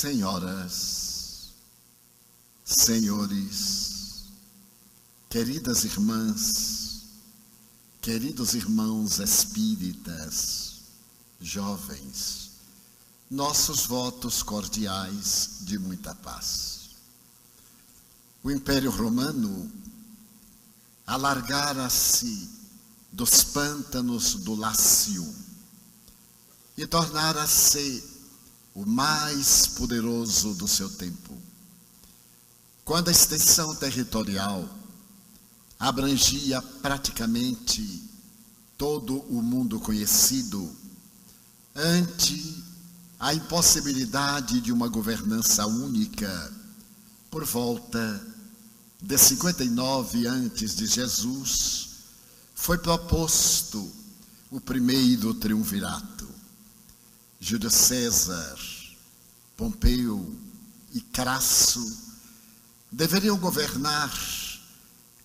Senhoras, senhores, queridas irmãs, queridos irmãos espíritas, jovens, nossos votos cordiais de muita paz. O Império Romano alargara-se dos pântanos do Lácio e tornara-se o mais poderoso do seu tempo. Quando a extensão territorial abrangia praticamente todo o mundo conhecido, ante a impossibilidade de uma governança única, por volta de 59 antes de Jesus, foi proposto o primeiro triunvirato. Júlio César, Pompeu e Crasso deveriam governar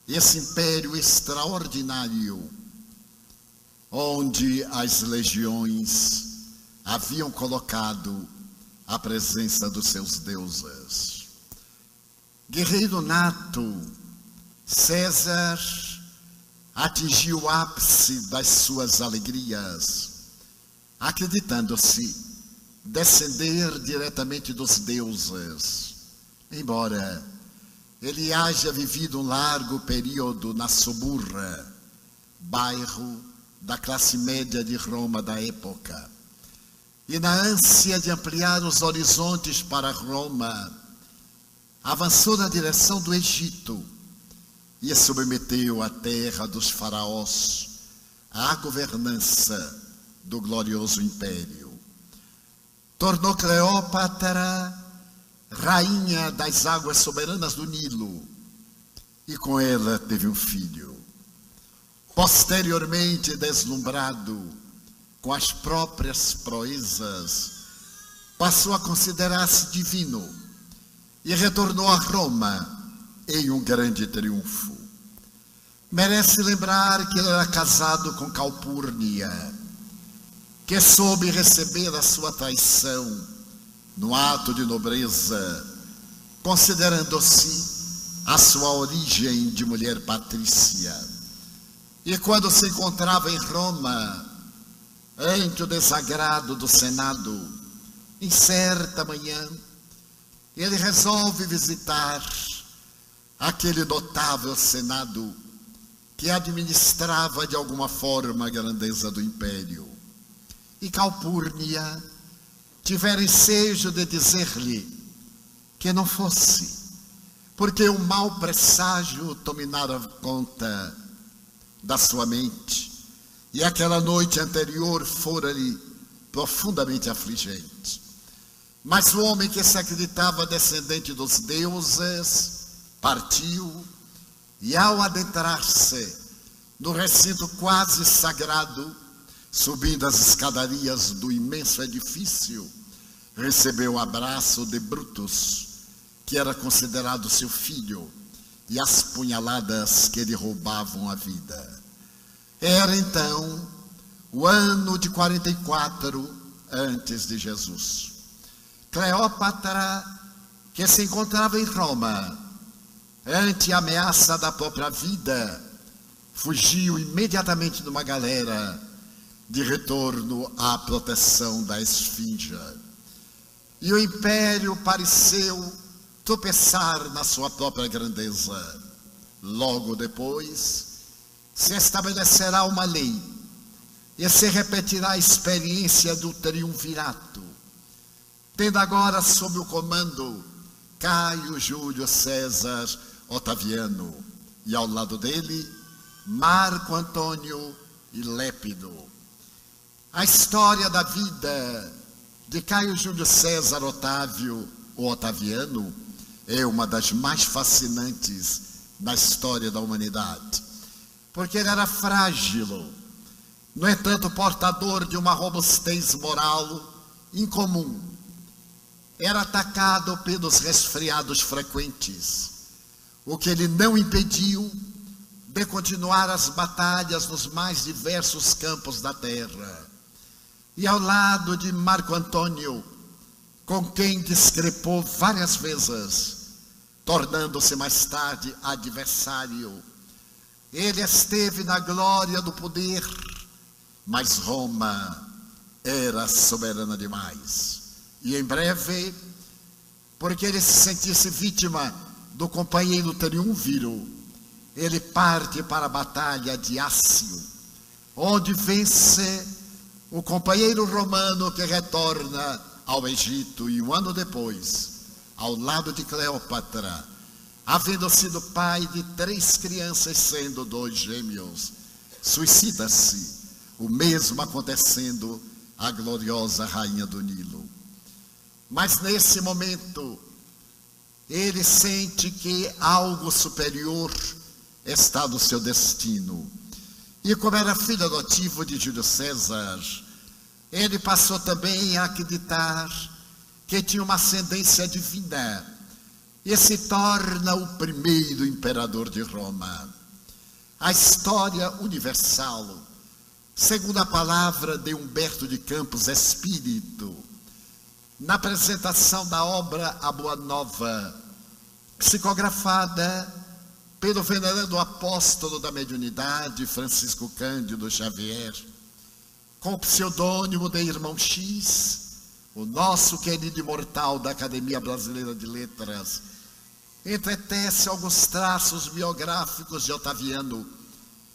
esse império extraordinário, onde as legiões haviam colocado a presença dos seus deuses. Guerreiro nato, César atingiu o ápice das suas alegrias, acreditando-se descender diretamente dos deuses, embora ele haja vivido um largo período na Suburra, bairro da classe média de Roma da época. E na ânsia de ampliar os horizontes para Roma, avançou na direção do Egito e submeteu a terra dos faraós à governança do glorioso império. Tornou Cleópatra rainha das águas soberanas do Nilo e com ela teve um filho. Posteriormente, deslumbrado com as próprias proezas, passou a considerar-se divino e retornou a Roma em um grande triunfo. Merece lembrar que ele era casado com Calpurnia, que soube receber a sua traição no ato de nobreza, considerando-se a sua origem de mulher patrícia. E quando se encontrava em Roma, ante o desagrado do Senado, em certa manhã, ele resolve visitar aquele notável Senado que administrava de alguma forma a grandeza do império. E Calpurnia tivera ensejo de dizer-lhe que não fosse, porque um mau presságio dominara conta da sua mente, e aquela noite anterior fora-lhe profundamente afligente. Mas o homem que se acreditava descendente dos deuses partiu, e ao adentrar-se no recinto quase sagrado, subindo as escadarias do imenso edifício, recebeu o abraço de Brutus, que era considerado seu filho, e as punhaladas que lhe roubavam a vida. Era então o ano de 44 antes de Jesus. Cleópatra, que se encontrava em Roma, ante a ameaça da própria vida, fugiu imediatamente numa galera de retorno à proteção da Esfinge. E o império pareceu tropeçar na sua própria grandeza. Logo depois, se estabelecerá uma lei e se repetirá a experiência do triunvirato, tendo agora sob o comando Caio Júlio César Otaviano e ao lado dele Marco Antônio e Lépido. A história da vida de Caio Júlio César Otávio, o Otaviano, é uma das mais fascinantes da história da humanidade, porque ele era frágil, no entanto portador de uma robustez moral incomum. Era atacado pelos resfriados frequentes, o que ele não impediu de continuar as batalhas nos mais diversos campos da terra. E ao lado de Marco Antônio, com quem discrepou várias vezes, tornando-se mais tarde adversário. Ele esteve na glória do poder, mas Roma era soberana demais. E em breve, porque ele se sentisse vítima do companheiro triunviro, ele parte para a batalha de Ácio, onde vence o companheiro romano que retorna ao Egito, e um ano depois, ao lado de Cleópatra, havendo sido pai de 3 crianças, sendo 2 gêmeos, suicida-se, o mesmo acontecendo à gloriosa rainha do Nilo. Mas nesse momento, ele sente que algo superior está no seu destino. E como era filho adotivo de Júlio César, ele passou também a acreditar que tinha uma ascendência divina e se torna o primeiro imperador de Roma. A história universal, segundo a palavra de Humberto de Campos Espírito, na apresentação da obra A Boa Nova, psicografada pelo venerando apóstolo da mediunidade, Francisco Cândido Xavier, com o pseudônimo de Irmão X, o nosso querido imortal da Academia Brasileira de Letras, entretece alguns traços biográficos de Otaviano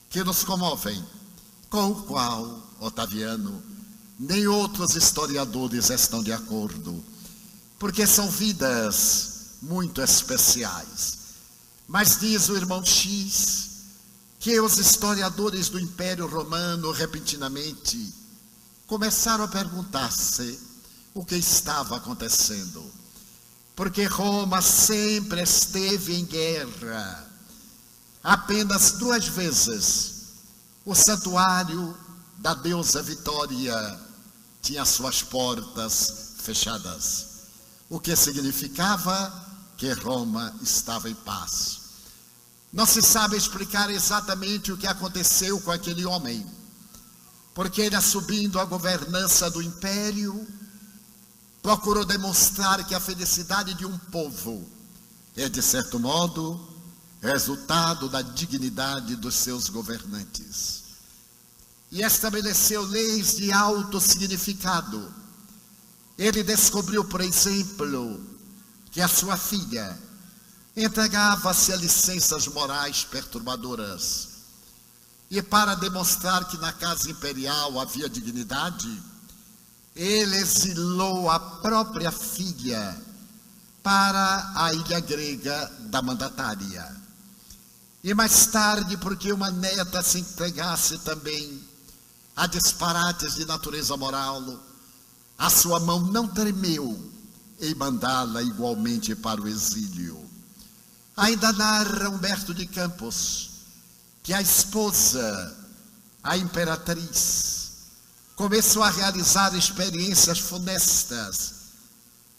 que nos comovem, com o qual Otaviano nem outros historiadores estão de acordo, porque são vidas muito especiais. Mas diz o Irmão X que os historiadores do Império Romano repentinamente começaram a perguntar-se o que estava acontecendo, porque Roma sempre esteve em guerra. Apenas 2 vezes o santuário da deusa Vitória tinha suas portas fechadas, o que significava que Roma estava em paz. Não se sabe explicar exatamente o que aconteceu com aquele homem, porque ele, assumindo a governança do império, procurou demonstrar que a felicidade de um povo é, de certo modo, resultado da dignidade dos seus governantes. E estabeleceu leis de alto significado. Ele descobriu, por exemplo, que a sua filha entregava-se a licenças morais perturbadoras. E para demonstrar que na casa imperial havia dignidade, ele exilou a própria filha para a ilha grega da mandatária. E mais tarde, porque uma neta se entregasse também a disparates de natureza moral, a sua mão não tremeu em mandá-la igualmente para o exílio. Ainda narra Humberto de Campos que a esposa, a imperatriz, começou a realizar experiências funestas,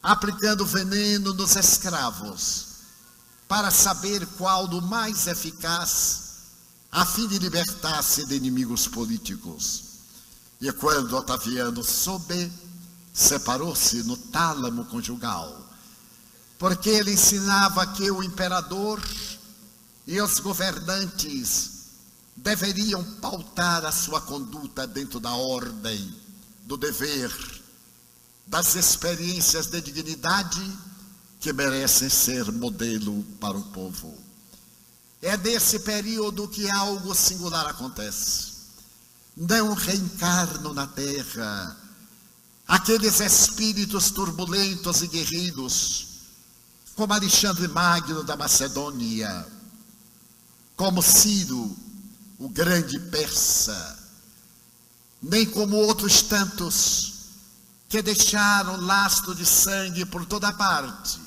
aplicando veneno nos escravos, para saber qual do mais eficaz, a fim de libertar-se de inimigos políticos. E quando Otaviano soube, separou-se no tálamo conjugal, porque ele ensinava que o imperador e os governantes deveriam pautar a sua conduta dentro da ordem, do dever, das experiências de dignidade que merecem ser modelo para o povo. É nesse período que algo singular acontece. Não reencarnam na terra aqueles espíritos turbulentos e guerreiros, como Alexandre Magno da Macedônia, como Ciro, o grande persa, nem como outros tantos que deixaram lastro de sangue por toda parte.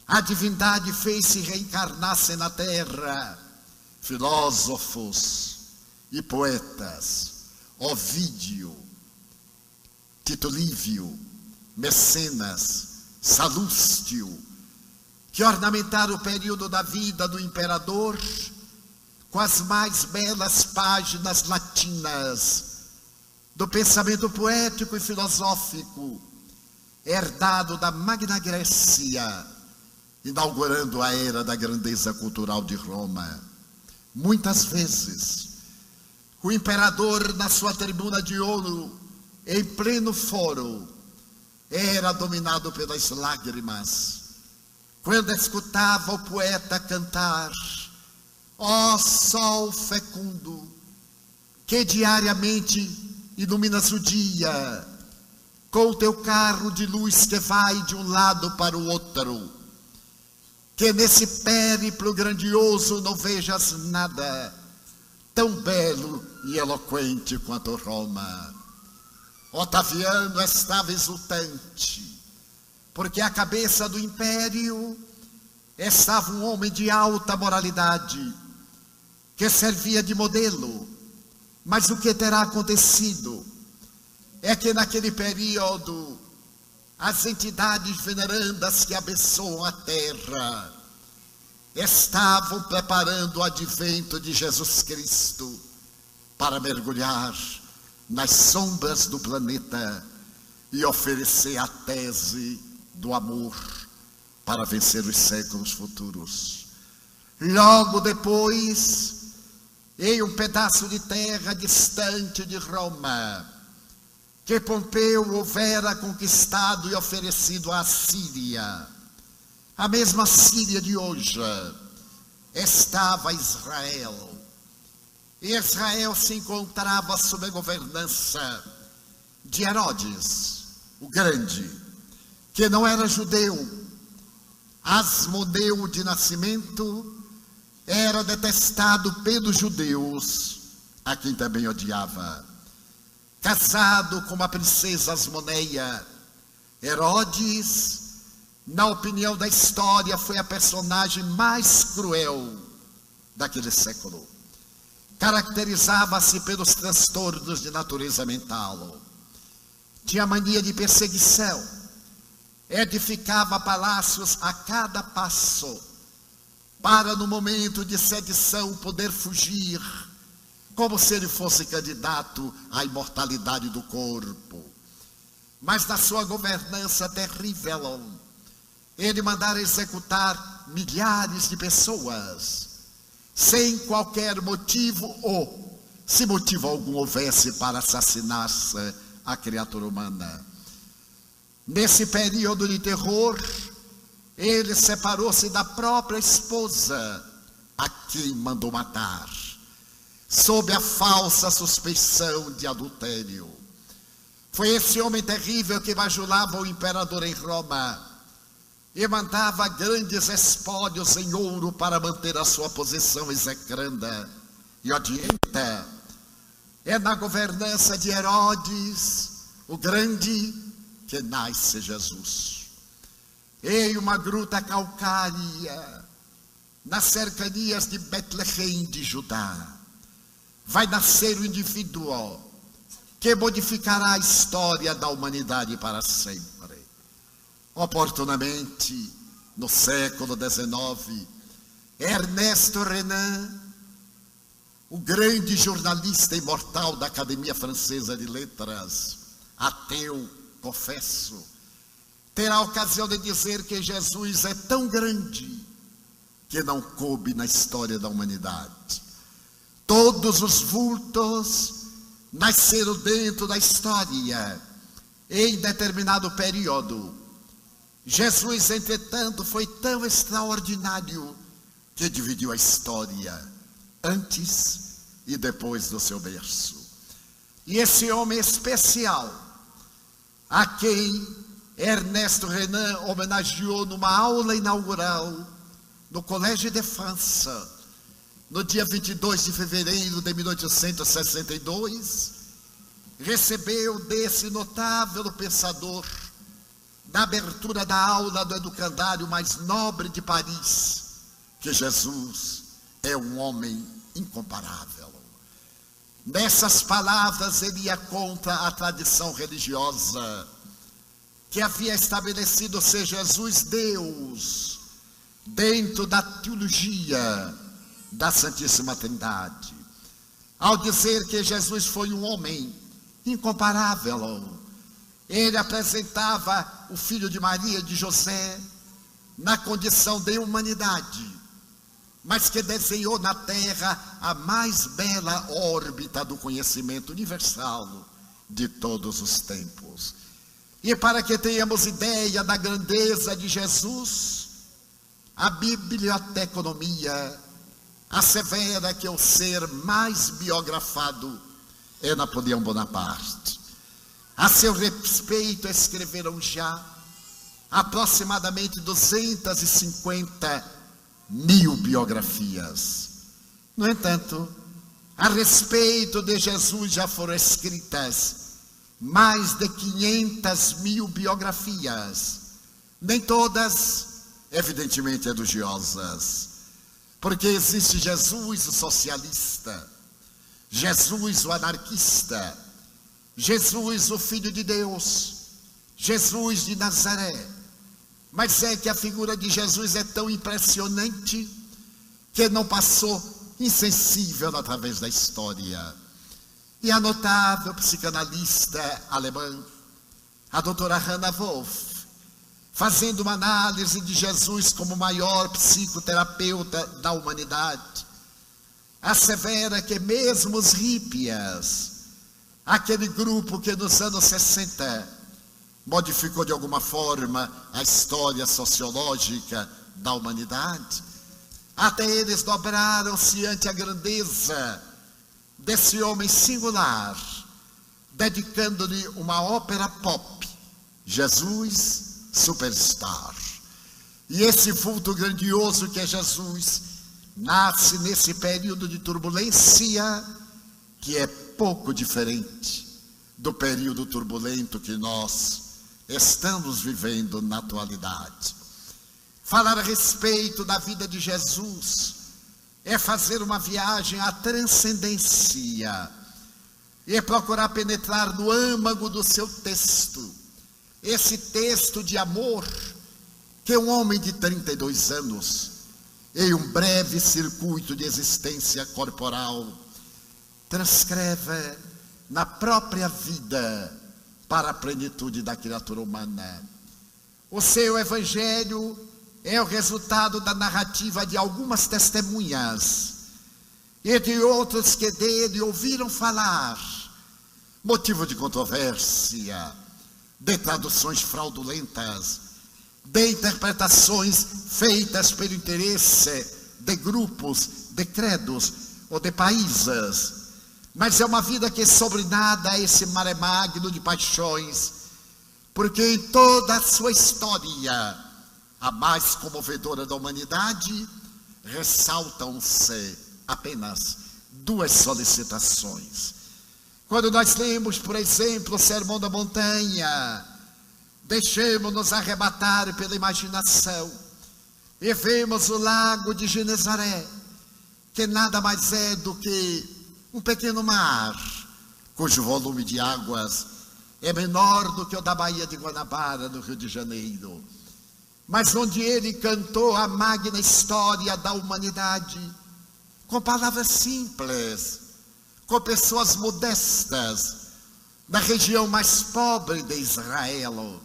A divindade fez-se reencarnar-se na terra filósofos e poetas, Ovídio, Tito Livio, Mecenas, Salústio, que ornamentaram o período da vida do imperador com as mais belas páginas latinas do pensamento poético e filosófico, herdado da Magna Grécia, inaugurando a era da grandeza cultural de Roma. Muitas vezes, o imperador, na sua tribuna de ouro, em pleno foro, era dominado pelas lágrimas, quando escutava o poeta cantar: ó sol fecundo, que diariamente iluminas o dia, com o teu carro de luz que vai de um lado para o outro, que nesse périplo grandioso não vejas nada tão belo e eloquente quanto Roma. Otaviano estava exultante, porque à cabeça do império estava um homem de alta moralidade, que servia de modelo. Mas o que terá acontecido é que naquele período as entidades venerandas que abençoam a terra estavam preparando o advento de Jesus Cristo para mergulhar nas sombras do planeta e oferecer a tese do amor para vencer os séculos futuros. Logo depois, em um pedaço de terra distante de Roma, que Pompeu houvera conquistado e oferecido à Síria, a mesma Síria de hoje, estava Israel. E Israel se encontrava sob a governança de Herodes, o Grande, que não era judeu. Asmoneu de nascimento, era detestado pelos judeus, a quem também odiava. Casado com uma princesa Asmoneia, Herodes, na opinião da história, foi a personagem mais cruel daquele século. Caracterizava-se pelos transtornos de natureza mental. Tinha mania de perseguição. Edificava palácios a cada passo, para no momento de sedição poder fugir, como se ele fosse candidato à imortalidade do corpo. Mas na sua governança terrível, ele mandara executar milhares de pessoas, sem qualquer motivo, ou se motivo algum houvesse para assassinar-se a criatura humana. Nesse período de terror, ele separou-se da própria esposa, a quem mandou matar, sob a falsa suspeição de adultério. Foi esse homem terrível que bajulava o imperador em Roma e mandava grandes espólios em ouro para manter a sua posição execranda e odienta. É na governança de Herodes, o Grande, que nasce Jesus. Em uma gruta calcária, nas cercanias de Betlehem de Judá, vai nascer o indivíduo que modificará a história da humanidade para sempre. Oportunamente, no século XIX, Ernesto Renan, o grande jornalista imortal da Academia Francesa de Letras, ateu, confesso, terá a ocasião de dizer que Jesus é tão grande que não coube na história da humanidade. Todos os vultos nasceram dentro da história em determinado período. Jesus, entretanto, foi tão extraordinário que dividiu a história antes e depois do seu berço. E esse homem especial, a quem Ernesto Renan homenageou numa aula inaugural no Collège de France, no dia 22 de fevereiro de 1862, recebeu desse notável pensador, na abertura da aula do educandário mais nobre de Paris, que Jesus é um homem incomparável. Nessas palavras ele ia contra a tradição religiosa que havia estabelecido ser Jesus Deus dentro da teologia da Santíssima Trindade, ao dizer que Jesus foi um homem incomparável. Ele apresentava o filho de Maria e de José na condição de humanidade, mas que desenhou na terra a mais bela órbita do conhecimento universal de todos os tempos. E para que tenhamos ideia da grandeza de Jesus, a biblioteconomia assevera que o ser mais biografado é Napoleão Bonaparte. A seu respeito escreveram já aproximadamente 250 mil biografias. No entanto, a respeito de Jesus já foram escritas mais de 500 mil biografias, nem todas, evidentemente, elogiosas, porque existe Jesus o socialista, Jesus o anarquista, Jesus o Filho de Deus, Jesus de Nazaré. Mas é que a figura de Jesus é tão impressionante que não passou insensível através da história. E a notável psicanalista alemã, a doutora Hannah Wolff, fazendo uma análise de Jesus como o maior psicoterapeuta da humanidade, assevera que mesmo os hippies, aquele grupo que nos anos 60 modificou de alguma forma a história sociológica da humanidade, até eles dobraram-se ante a grandeza desse homem singular, dedicando-lhe uma ópera pop, Jesus Superstar. E esse vulto grandioso que é Jesus nasce nesse período de turbulência que é pouco diferente do período turbulento que nós estamos vivendo na atualidade. Falar a respeito da vida de Jesus é fazer uma viagem à transcendência, é procurar penetrar no âmago do seu texto, esse texto de amor que um homem de 32 anos, em um breve circuito de existência corporal, transcreve na própria vida para a plenitude da criatura humana. O seu evangelho é o resultado da narrativa de algumas testemunhas, e de outros que dele ouviram falar, motivo de controvérsia, de traduções fraudulentas, de interpretações feitas pelo interesse de grupos, de credos ou de países. Mas é uma vida que sobrenada esse mare magno de paixões, porque em toda a sua história, a mais comovedora da humanidade, ressaltam-se apenas duas solicitações. Quando nós lemos, por exemplo, o Sermão da Montanha, deixemos-nos arrebatar pela imaginação e vemos o lago de Genezaré, que nada mais é do que um pequeno mar, cujo volume de águas é menor do que o da Baía de Guanabara, no Rio de Janeiro, mas onde ele cantou a magna história da humanidade, com palavras simples, com pessoas modestas, da região mais pobre de Israel,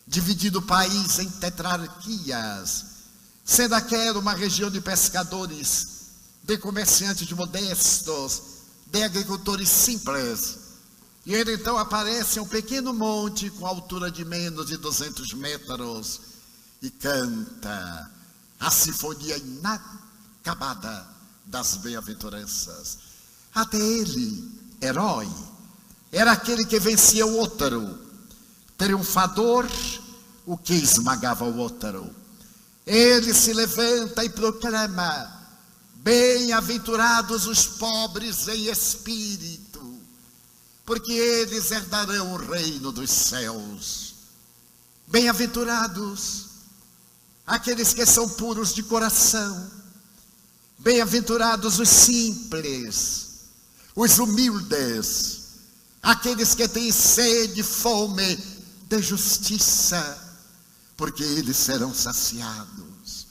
dividido o país em tetrarquias, sendo aquela uma região de pescadores, de comerciantes modestos, de agricultores simples. E ele então aparece em um pequeno monte com altura de menos de 200 metros e canta a sinfonia inacabada das bem-aventuranças. Até ele, herói, era aquele que vencia o outro, triunfador, o que esmagava o outro. Ele se levanta e proclama: bem-aventurados os pobres em espírito, porque eles herdarão o reino dos céus. Bem-aventurados aqueles que são puros de coração, bem-aventurados os simples, os humildes, aqueles que têm sede e fome de justiça, porque eles serão saciados.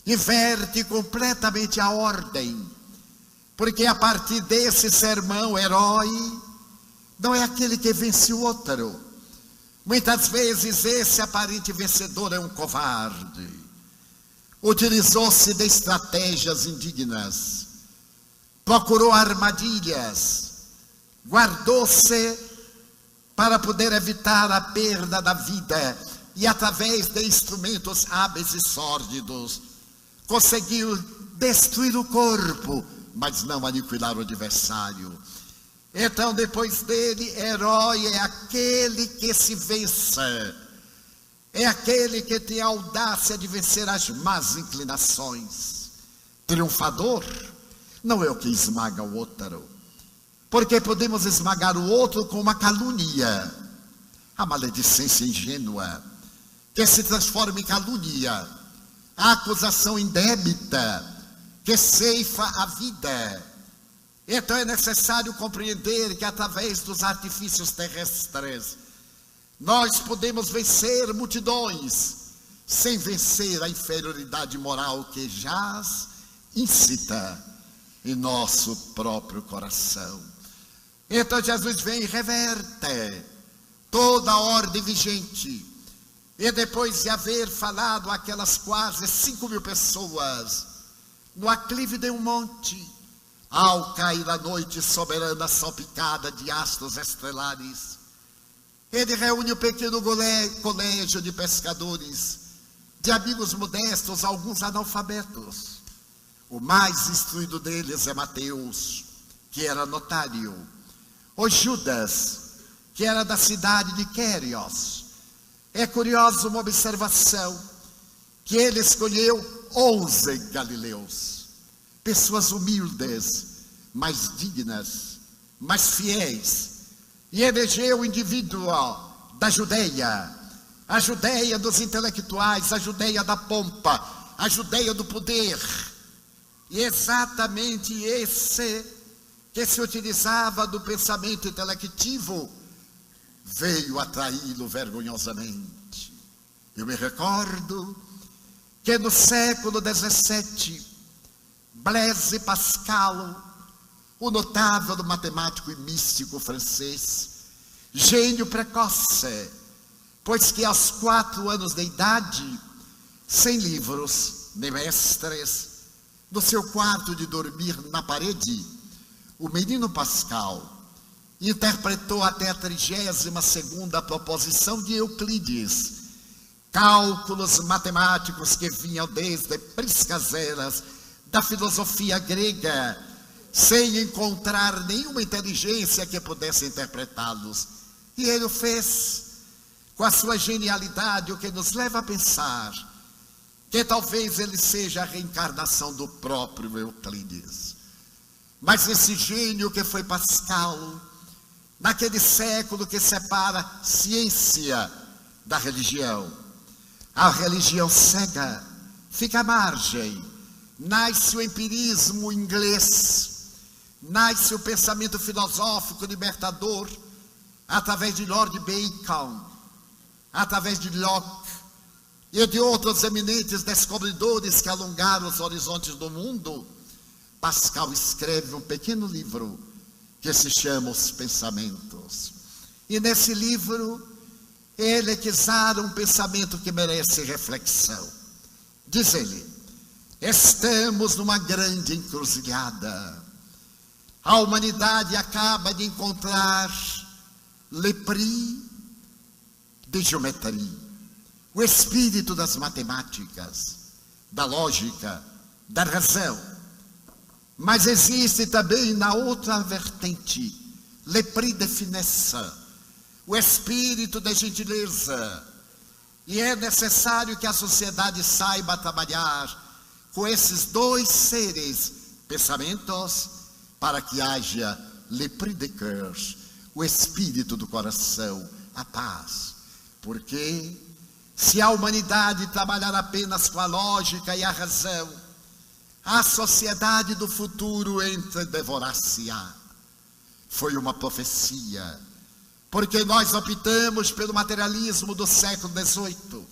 Inverte completamente a ordem, porque a partir desse sermão, herói não é aquele que vence o outro, Muitas vezes esse aparente vencedor é um covarde. Utilizou-se de estratégias indignas, procurou armadilhas, guardou-se para poder evitar a perda da vida e, através de instrumentos hábeis e sórdidos, conseguiu destruir o corpo, mas não aniquilar o adversário. Então, depois dele, herói é aquele que se vence, é aquele que tem a audácia de vencer as más inclinações. Triunfador não é o que esmaga o outro, porque podemos esmagar o outro com uma calúnia, a maledicência ingênua, que se transforma em calúnia, a acusação indébita, que ceifa a vida. Então é necessário compreender que através dos artifícios terrestres, nós podemos vencer multidões, sem vencer a inferioridade moral que jaz incita em nosso próprio coração. Então Jesus vem e reverte toda a ordem vigente. E depois de haver falado aquelas quase 5.000 pessoas no aclive de um monte, ao cair a noite soberana salpicada de astros estelares, ele reúne um pequeno colégio de pescadores, de amigos modestos, alguns analfabetos. O mais instruído deles é Mateus, que era notário. O Judas, que era da cidade de Quérios. É curiosa uma observação, que ele escolheu 11 galileus, pessoas humildes, mas dignas, mas fiéis, e elegeu o indivíduo da Judeia, a Judeia dos intelectuais, a Judeia da pompa, a Judeia do poder, e exatamente esse que se utilizava do pensamento intelectivo veio atraí-lo vergonhosamente. Eu me recordo que no século XVII, Blaise Pascal, o notável matemático e místico francês, gênio precoce, pois que aos 4 anos de idade, sem livros nem mestres, no seu quarto de dormir na parede, o menino Pascal interpretou até a 32ª proposição de Euclides, cálculos matemáticos que vinham desde priscas eras da filosofia grega, sem encontrar nenhuma inteligência que pudesse interpretá-los. E ele o fez com a sua genialidade, o que nos leva a pensar que talvez ele seja a reencarnação do próprio Euclides. Mas esse gênio que foi Pascal, naquele século que separa ciência da religião, a religião cega fica à margem, nasce o empirismo inglês, nasce o pensamento filosófico libertador, através de Lord Bacon, através de Locke e de outros eminentes descobridores que alongaram os horizontes do mundo. Pascal escreve um pequeno livro que se chama Os Pensamentos. E nesse livro, ele exala um pensamento que merece reflexão. Diz ele: estamos numa grande encruzilhada. A humanidade acaba de encontrar le prix de geometria, o espírito das matemáticas, da lógica, da razão. Mas existe também na outra vertente, le prix de finesse, o espírito da gentileza. E é necessário que a sociedade saiba trabalhar com esses dois seres, pensamentos, para que haja le prix de cœur, o espírito do coração, a paz. Porque se a humanidade trabalhar apenas com a lógica e a razão, a sociedade do futuro entredevorar-se-á. Foi uma profecia, porque nós optamos pelo materialismo do século XVIII,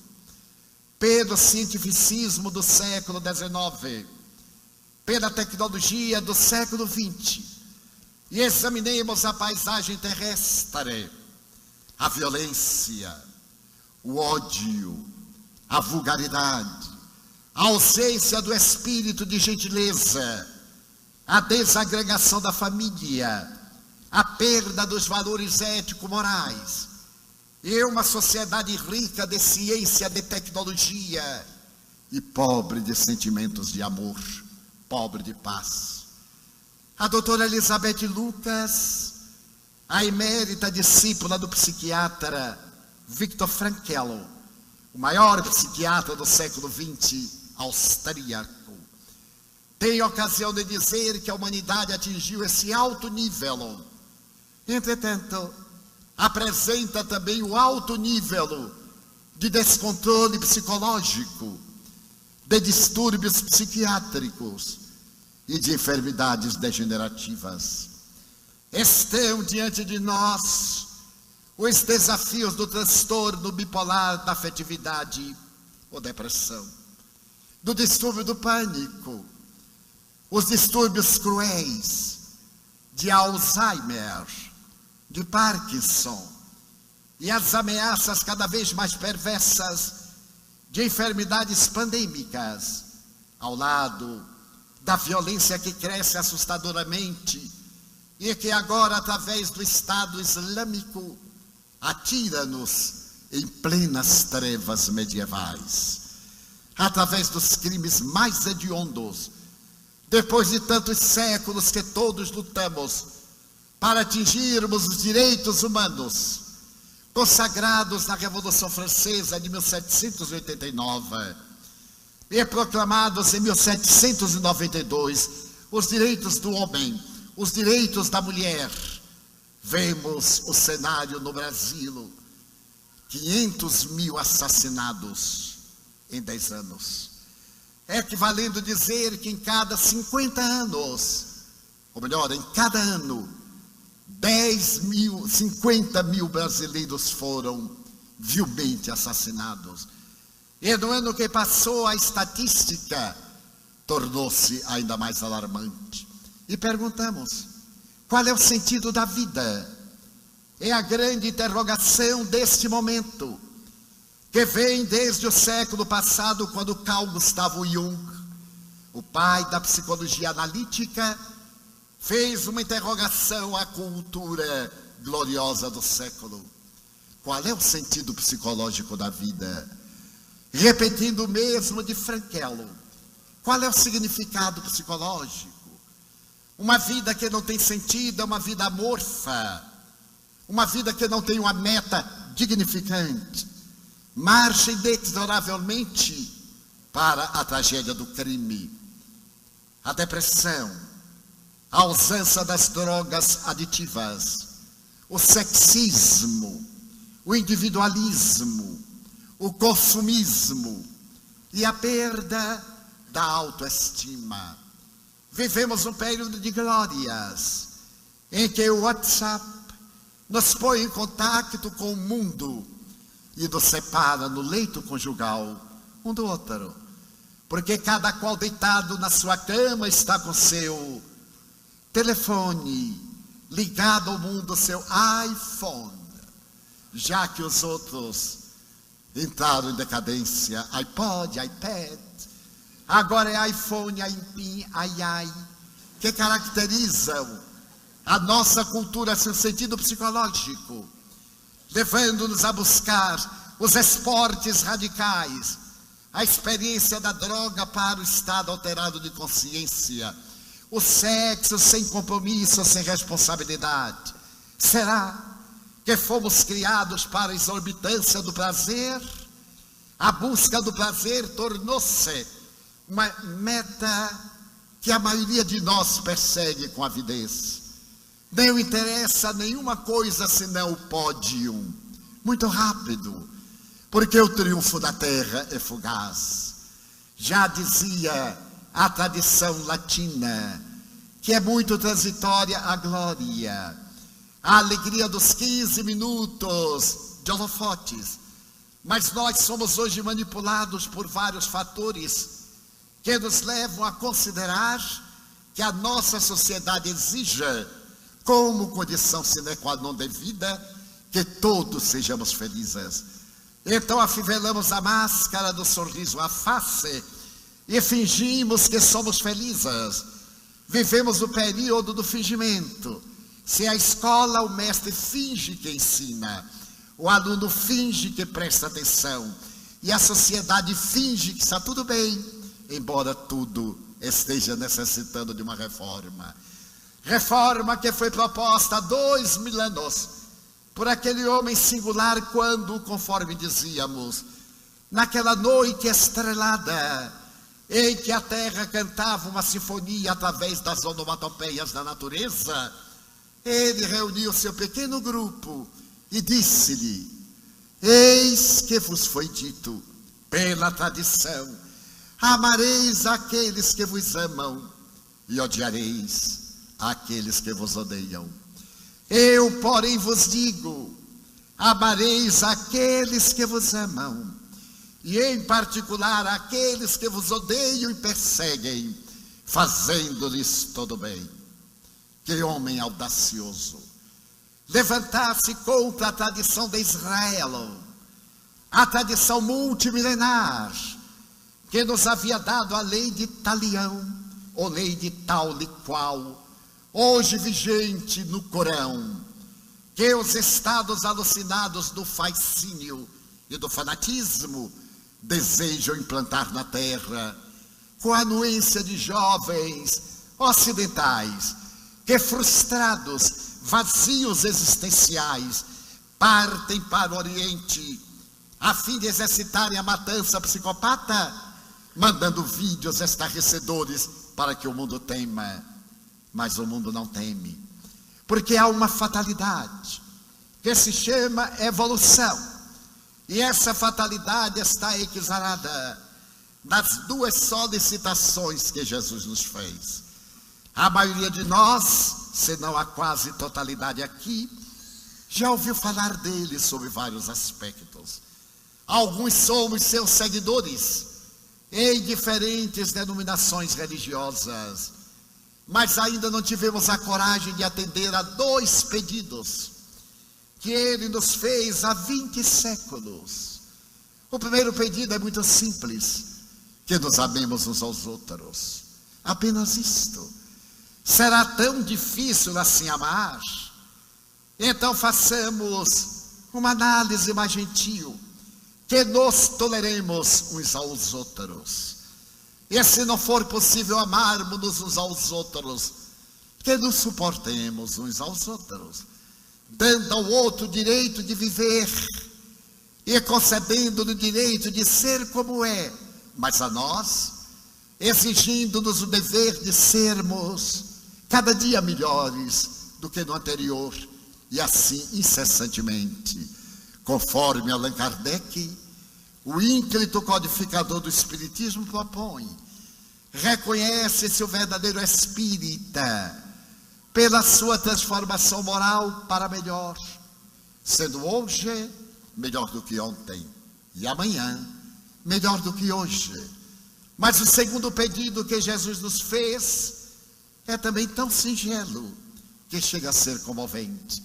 pelo cientificismo do século XIX, pela tecnologia do século XX, e examinemos a paisagem terrestre. a violência, o ódio, a vulgaridade, a ausência do espírito de gentileza, a desagregação da família, a perda dos valores ético-morais, e uma sociedade rica de ciência, de tecnologia e pobre de sentimentos de amor, pobre de paz. A doutora Elizabeth Lucas, a emérita discípula do psiquiatra Viktor Frankl, o maior psiquiatra do século XX, austríaco, tem ocasião de dizer que a humanidade atingiu esse alto nível. Entretanto, apresenta também o alto nível de descontrole psicológico, de distúrbios psiquiátricos e de enfermidades degenerativas. Estão diante de nós os desafios do transtorno bipolar da afetividade ou depressão, do distúrbio do pânico, os distúrbios cruéis de Alzheimer, de Parkinson e as ameaças cada vez mais perversas de enfermidades pandêmicas, ao lado da violência que cresce assustadoramente e que agora, através do Estado Islâmico, atira-nos em plenas trevas medievais, através dos crimes mais hediondos, depois de tantos séculos que todos lutamos para atingirmos os direitos humanos, consagrados na Revolução Francesa de 1789 e proclamados em 1792, os direitos do homem, os direitos da mulher. Vemos o cenário no Brasil, 500 mil assassinados em 10 anos. É equivalendo dizer que em cada 50 anos, ou melhor, em cada ano, 50 mil brasileiros foram vilmente assassinados. E no ano que passou, a estatística tornou-se ainda mais alarmante. E perguntamos, qual é o sentido da vida? É a grande interrogação deste momento, que vem desde o século passado, quando Carl Gustav Jung, o pai da psicologia analítica, fez uma interrogação à cultura gloriosa do século. Qual é o sentido psicológico da vida? Repetindo o mesmo de Frankl, qual é o significado psicológico? Uma vida que não tem sentido é uma vida amorfa, uma vida que não tem uma meta dignificante, marcha inexoravelmente para a tragédia do crime, a depressão, a ausência das drogas aditivas, o sexismo, o individualismo, o consumismo e a perda da autoestima. Vivemos um período de glórias, em que o WhatsApp nos põe em contato com o mundo e nos separa no leito conjugal um do outro, porque cada qual deitado na sua cama está com seu telefone ligado ao mundo, seu iPhone, já que os outros entraram em decadência, iPod, iPad, agora é iPhone, iPin, ai, que caracterizam a nossa cultura, seu sentido psicológico, levando-nos a buscar os esportes radicais, a experiência da droga para o estado alterado de consciência, o sexo sem compromisso, sem responsabilidade. Será que fomos criados para a exorbitância do prazer? A busca do prazer tornou-se uma meta que a maioria de nós persegue com avidez. Não interessa nenhuma coisa senão o pódio, muito rápido, porque o triunfo da terra é fugaz. Já dizia a tradição latina, que é muito transitória a glória, a alegria dos 15 minutos de holofotes. Mas nós somos hoje manipulados por vários fatores que nos levam a considerar que a nossa sociedade exija, como condição sine qua non de vida, que todos sejamos felizes. Então afivelamos a máscara do sorriso à face e fingimos que somos felizes. Vivemos o período do fingimento. Se a escola, o mestre finge que ensina, o aluno finge que presta atenção, e a sociedade finge que está tudo bem, embora tudo esteja necessitando de uma reforma. Reforma que foi proposta há 2000 anos por aquele homem singular quando, conforme dizíamos, naquela noite estrelada, em que a terra cantava uma sinfonia através das onomatopeias da natureza, ele reuniu seu pequeno grupo e disse-lhe: eis que vos foi dito pela tradição, amareis aqueles que vos amam e odiareis aqueles que vos odeiam. Eu, porém, vos digo, amareis aqueles que vos amam, e em particular aqueles que vos odeiam e perseguem, fazendo-lhes todo bem. Que homem audacioso! Levantar-se contra a tradição de Israel, a tradição multimilenar, que nos havia dado a lei de Talião, ou lei de tal e qual, hoje vigente no Corão, que os estados alucinados do fascínio e do fanatismo desejam implantar na terra, com a anuência de jovens ocidentais, que frustrados, vazios existenciais, partem para o Oriente, a fim de exercitarem a matança psicopata, mandando vídeos estarrecedores para que o mundo tema. Mas o mundo não teme, porque há uma fatalidade, que se chama evolução, e essa fatalidade está exarada nas duas solicitações que Jesus nos fez. A maioria de nós, se não a quase totalidade aqui, já ouviu falar dele sob vários aspectos. Alguns somos seus seguidores, em diferentes denominações religiosas, mas ainda não tivemos a coragem de atender a 2 pedidos que ele nos fez há 20 séculos. O primeiro pedido é muito simples: que nos amemos uns aos outros. Apenas isto. Será tão difícil assim amar? Então façamos uma análise mais gentil, que nos toleremos uns aos outros. E se não for possível amarmos uns aos outros, que nos suportemos uns aos outros, dando ao outro o direito de viver e concedendo-lhe o direito de ser como é, mas a nós, exigindo-nos o dever de sermos cada dia melhores do que no anterior, e assim incessantemente, conforme Allan Kardec, o ínclito codificador do Espiritismo propõe. Reconhece-se o verdadeiro espírita pela sua transformação moral para melhor, sendo hoje melhor do que ontem e amanhã melhor do que hoje. Mas o segundo pedido que Jesus nos fez é também tão singelo que chega a ser comovente: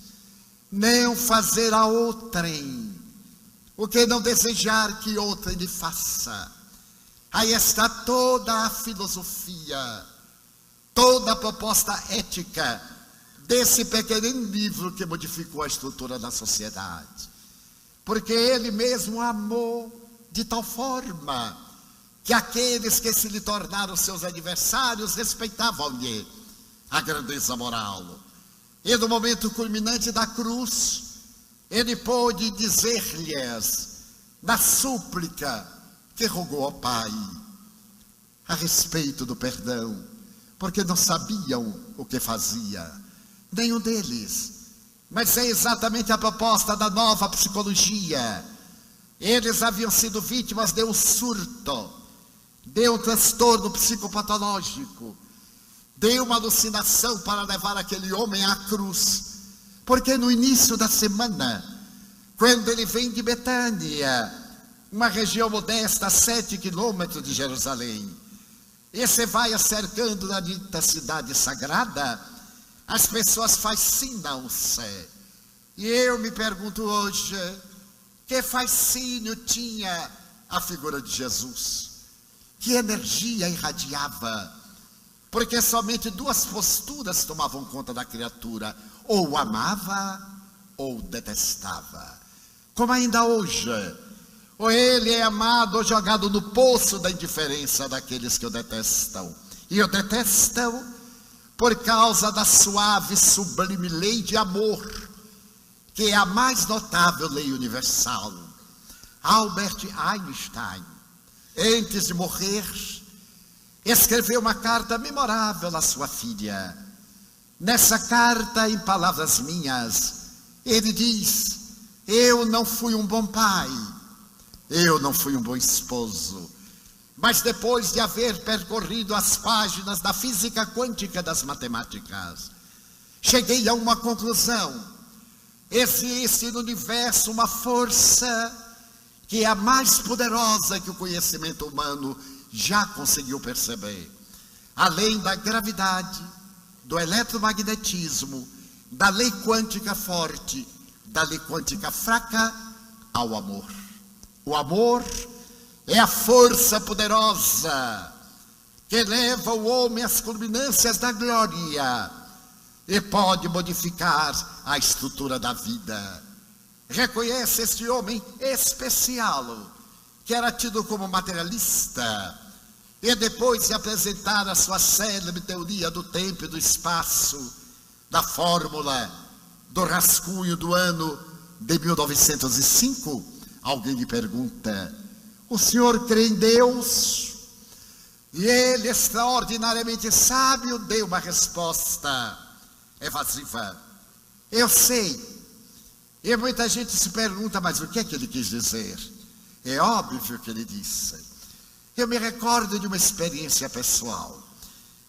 não fazer a outrem o que não desejar que outrem lhe faça. Aí está toda a filosofia, toda a proposta ética desse pequeno livro que modificou a estrutura da sociedade. Porque ele mesmo amou de tal forma que aqueles que se lhe tornaram seus adversários respeitavam-lhe a grandeza moral. E no momento culminante da cruz, ele pôde dizer-lhes, na súplica que rogou ao Pai, a respeito do perdão, porque não sabiam o que fazia, nenhum deles. Mas é exatamente a proposta da nova psicologia. Eles haviam sido vítimas de um surto, de um transtorno psicopatológico, de uma alucinação para levar aquele homem à cruz. Porque no início da semana, quando ele vem de Betânia, uma região modesta a 7 quilômetros de Jerusalém, e você vai acercando na dita cidade sagrada, as pessoas fascinam-se E eu me pergunto hoje, que fascínio tinha a figura de Jesus? Que energia irradiava? Porque somente duas posturas tomavam conta da criatura: ou amava ou detestava. Como ainda hoje, ou ele é amado ou jogado no poço da indiferença daqueles que o detestam. E o detestam por causa da suave, sublime lei de amor, que é a mais notável lei universal. Albert Einstein, antes de morrer, escreveu uma carta memorável à sua filha. Nessa carta, em palavras minhas, ele diz: eu não fui um bom pai, eu não fui um bom esposo, mas depois de haver percorrido as páginas da física quântica das matemáticas, cheguei a uma conclusão: existe no universo uma força que é a mais poderosa que o conhecimento humano já conseguiu perceber. Além da gravidade, do eletromagnetismo, da lei quântica forte, da lei quântica fraca, ao amor. O amor é a força poderosa que leva o homem às culminâncias da glória e pode modificar a estrutura da vida. Reconhece este homem especial, que era tido como materialista, e depois de apresentar a sua célebre teoria do tempo e do espaço, da fórmula do rascunho do ano de 1905, alguém lhe pergunta: o senhor crê em Deus? E ele, extraordinariamente sábio, deu uma resposta evasiva: eu sei. E muita gente se pergunta: mas o que é que ele quis dizer? É óbvio que ele disse. Eu me recordo de uma experiência pessoal.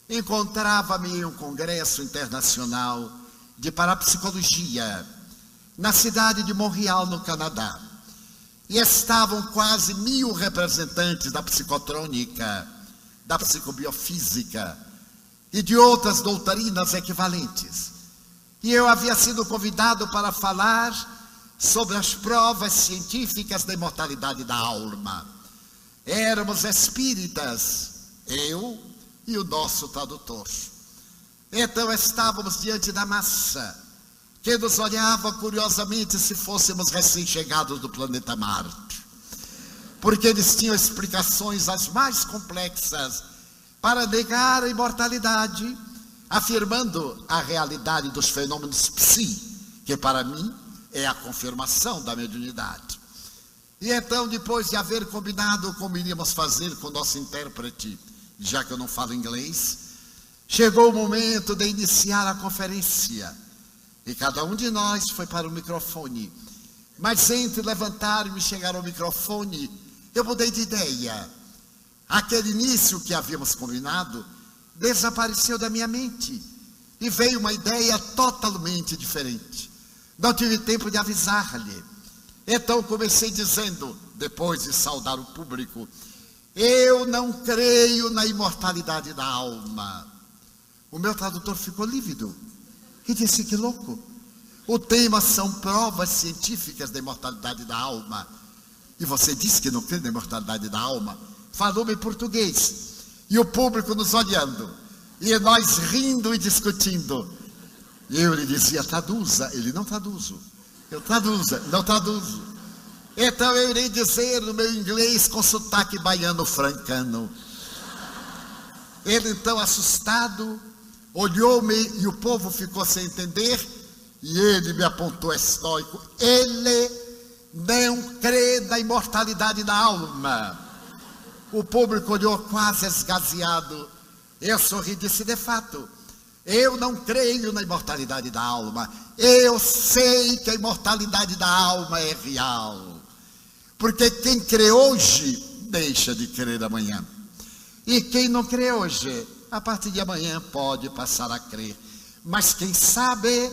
Encontrava-me em um congresso internacional de parapsicologia na cidade de Montreal, no Canadá. E estavam quase 1000 representantes da psicotrônica, da psicobiofísica e de outras doutrinas equivalentes. E eu havia sido convidado para falar sobre as provas científicas da imortalidade da alma. Éramos espíritas, eu e o nosso tradutor. Então estávamos diante da massa, que nos olhava curiosamente se fôssemos recém-chegados do planeta Marte. Porque eles tinham explicações as mais complexas para negar a imortalidade, afirmando a realidade dos fenômenos psi, que para mim é a confirmação da mediunidade. E então, depois de haver combinado como iríamos fazer com o nosso intérprete, já que eu não falo inglês, chegou o momento de iniciar a conferência. E cada um de nós foi para o microfone. Mas entre levantar-me e chegar ao microfone, eu mudei de ideia. Aquele início que havíamos combinado desapareceu da minha mente e veio uma ideia totalmente diferente. Não tive tempo de avisar-lhe. Então comecei dizendo, depois de saudar o público: eu não creio na imortalidade da alma. O meu tradutor ficou lívido e disse: que louco, o tema são provas científicas da imortalidade da alma, e você disse que não crê na imortalidade da alma? Falou-me em português, e o público nos olhando, e nós rindo e discutindo. E eu lhe dizia: traduza. Ele: não traduzo. Eu: traduza. Não traduzo. Então eu irei dizer no meu inglês com sotaque baiano francano. Ele então, assustado, olhou-me e o povo ficou sem entender, e ele me apontou estoico: ele não crê na imortalidade da alma. O público olhou quase esgazeado. Eu sorri e disse: de fato, eu não creio na imortalidade da alma. Eu sei que a imortalidade da alma é real. Porque quem crê hoje, deixa de crer amanhã. E quem não crê hoje, a partir de amanhã pode passar a crer. Mas quem sabe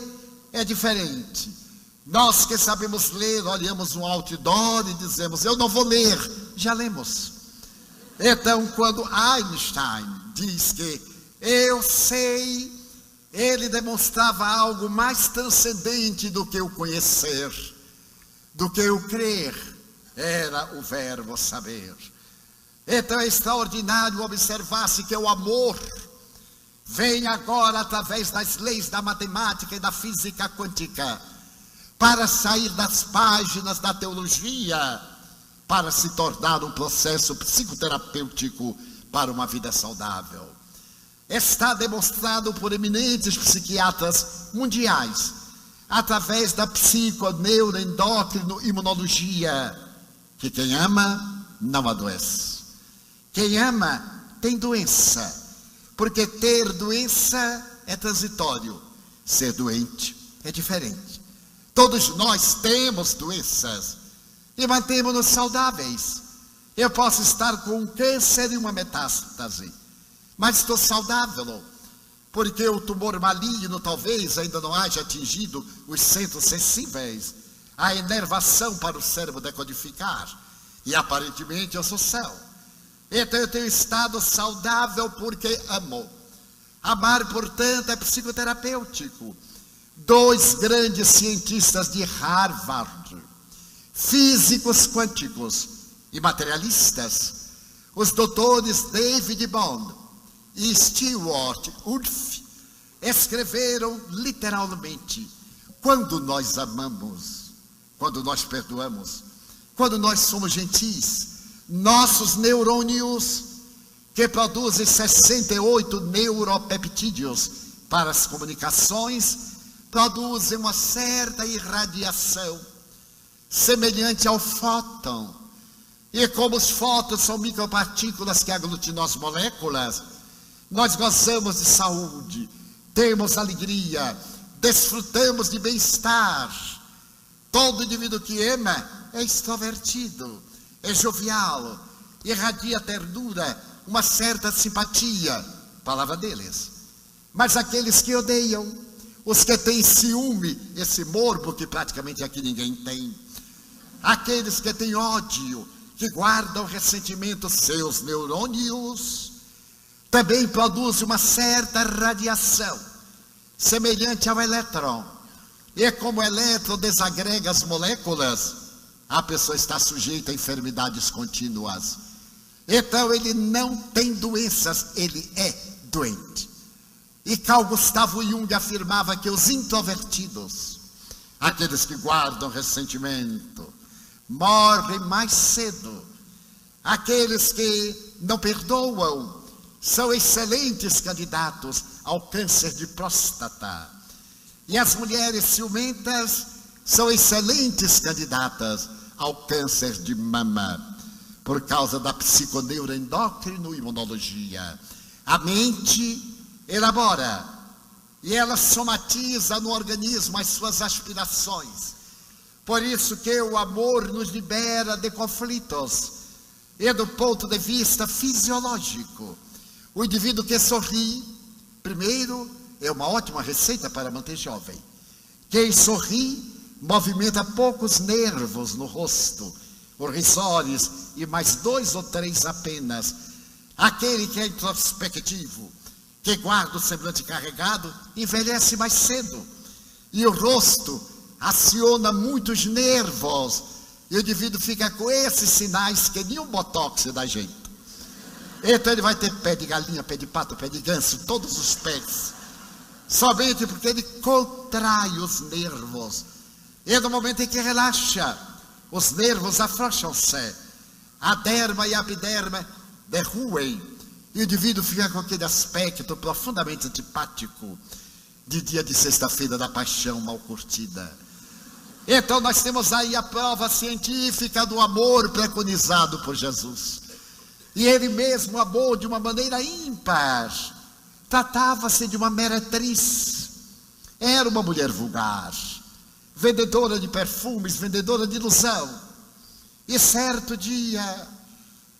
é diferente. Nós que sabemos ler, olhamos um outdoor e dizemos: eu não vou ler. Já lemos. Então, quando Einstein diz que eu sei ele demonstrava algo mais transcendente do que o conhecer, do que o crer. Era o verbo saber. Então é extraordinário observar-se que o amor vem agora através das leis da matemática e da física quântica para sair das páginas da teologia, para se tornar um processo psicoterapêutico para uma vida saudável. Está demonstrado por eminentes psiquiatras mundiais, através da psico-neuroendócrino-imunologia, que quem ama não adoece. Quem ama tem doença, porque ter doença é transitório, ser doente é diferente. Todos nós temos doenças e mantemos-nos saudáveis. Eu posso estar com um câncer e uma metástase, mas estou saudável, porque o tumor maligno talvez ainda não haja atingido os centros sensíveis, a inervação para o cérebro decodificar, e aparentemente eu sou céu. Então eu tenho estado saudável porque amo. Amar, portanto, é psicoterapêutico. 2 grandes cientistas de Harvard, físicos quânticos e materialistas, os doutores David Bohm e Stewart Woolf, escreveram literalmente: quando nós amamos, quando nós perdoamos, quando nós somos gentis, nossos neurônios, que produzem 68 neuropeptídeos para as comunicações, produzem uma certa irradiação, semelhante ao fóton. E como os fótons são micropartículas que aglutinam as moléculas, nós gozamos de saúde, temos alegria, desfrutamos de bem-estar. Todo indivíduo que ama é extrovertido, é jovial, irradia ternura, uma certa simpatia, palavra deles. Mas aqueles que odeiam, os que têm ciúme, esse morbo que praticamente aqui ninguém tem, aqueles que têm ódio, que guardam ressentimento, seus neurônios também produzem uma certa radiação, semelhante ao elétron. E como o elétron desagrega as moléculas, a pessoa está sujeita a enfermidades contínuas. Então ele não tem doenças, ele é doente. E Carl Gustavo Jung afirmava que os introvertidos, aqueles que guardam ressentimento, morrem mais cedo. Aqueles que não perdoam são excelentes candidatos ao câncer de próstata. E as mulheres ciumentas são excelentes candidatas ao câncer de mama, por causa da psiconeuroendócrino-imunologia. A mente elabora e ela somatiza no organismo as suas aspirações. Por isso que o amor nos libera de conflitos. E do ponto de vista fisiológico, o indivíduo que sorri, primeiro, é uma ótima receita para manter jovem. Quem sorri movimenta poucos nervos no rosto, os risórios, e mais 2 ou 3 apenas. Aquele que é introspectivo, que guarda o semblante carregado, envelhece mais cedo. E o rosto aciona muitos nervos, e o indivíduo fica com esses sinais que nenhum botox dá jeito. Então ele vai ter pé de galinha, pé de pato, pé de ganso, todos os pés, somente porque ele contrai os nervos. E no momento em que relaxa, os nervos afrouxam-se, a derma e a epiderma derruem, e o indivíduo fica com aquele aspecto profundamente antipático de dia de sexta-feira da paixão mal curtida. Então nós temos aí a prova científica do amor preconizado por Jesus. E ele mesmo amou de uma maneira ímpar. Tratava-se de uma meretriz. Era uma mulher vulgar, vendedora de perfumes, vendedora de ilusão. E certo dia,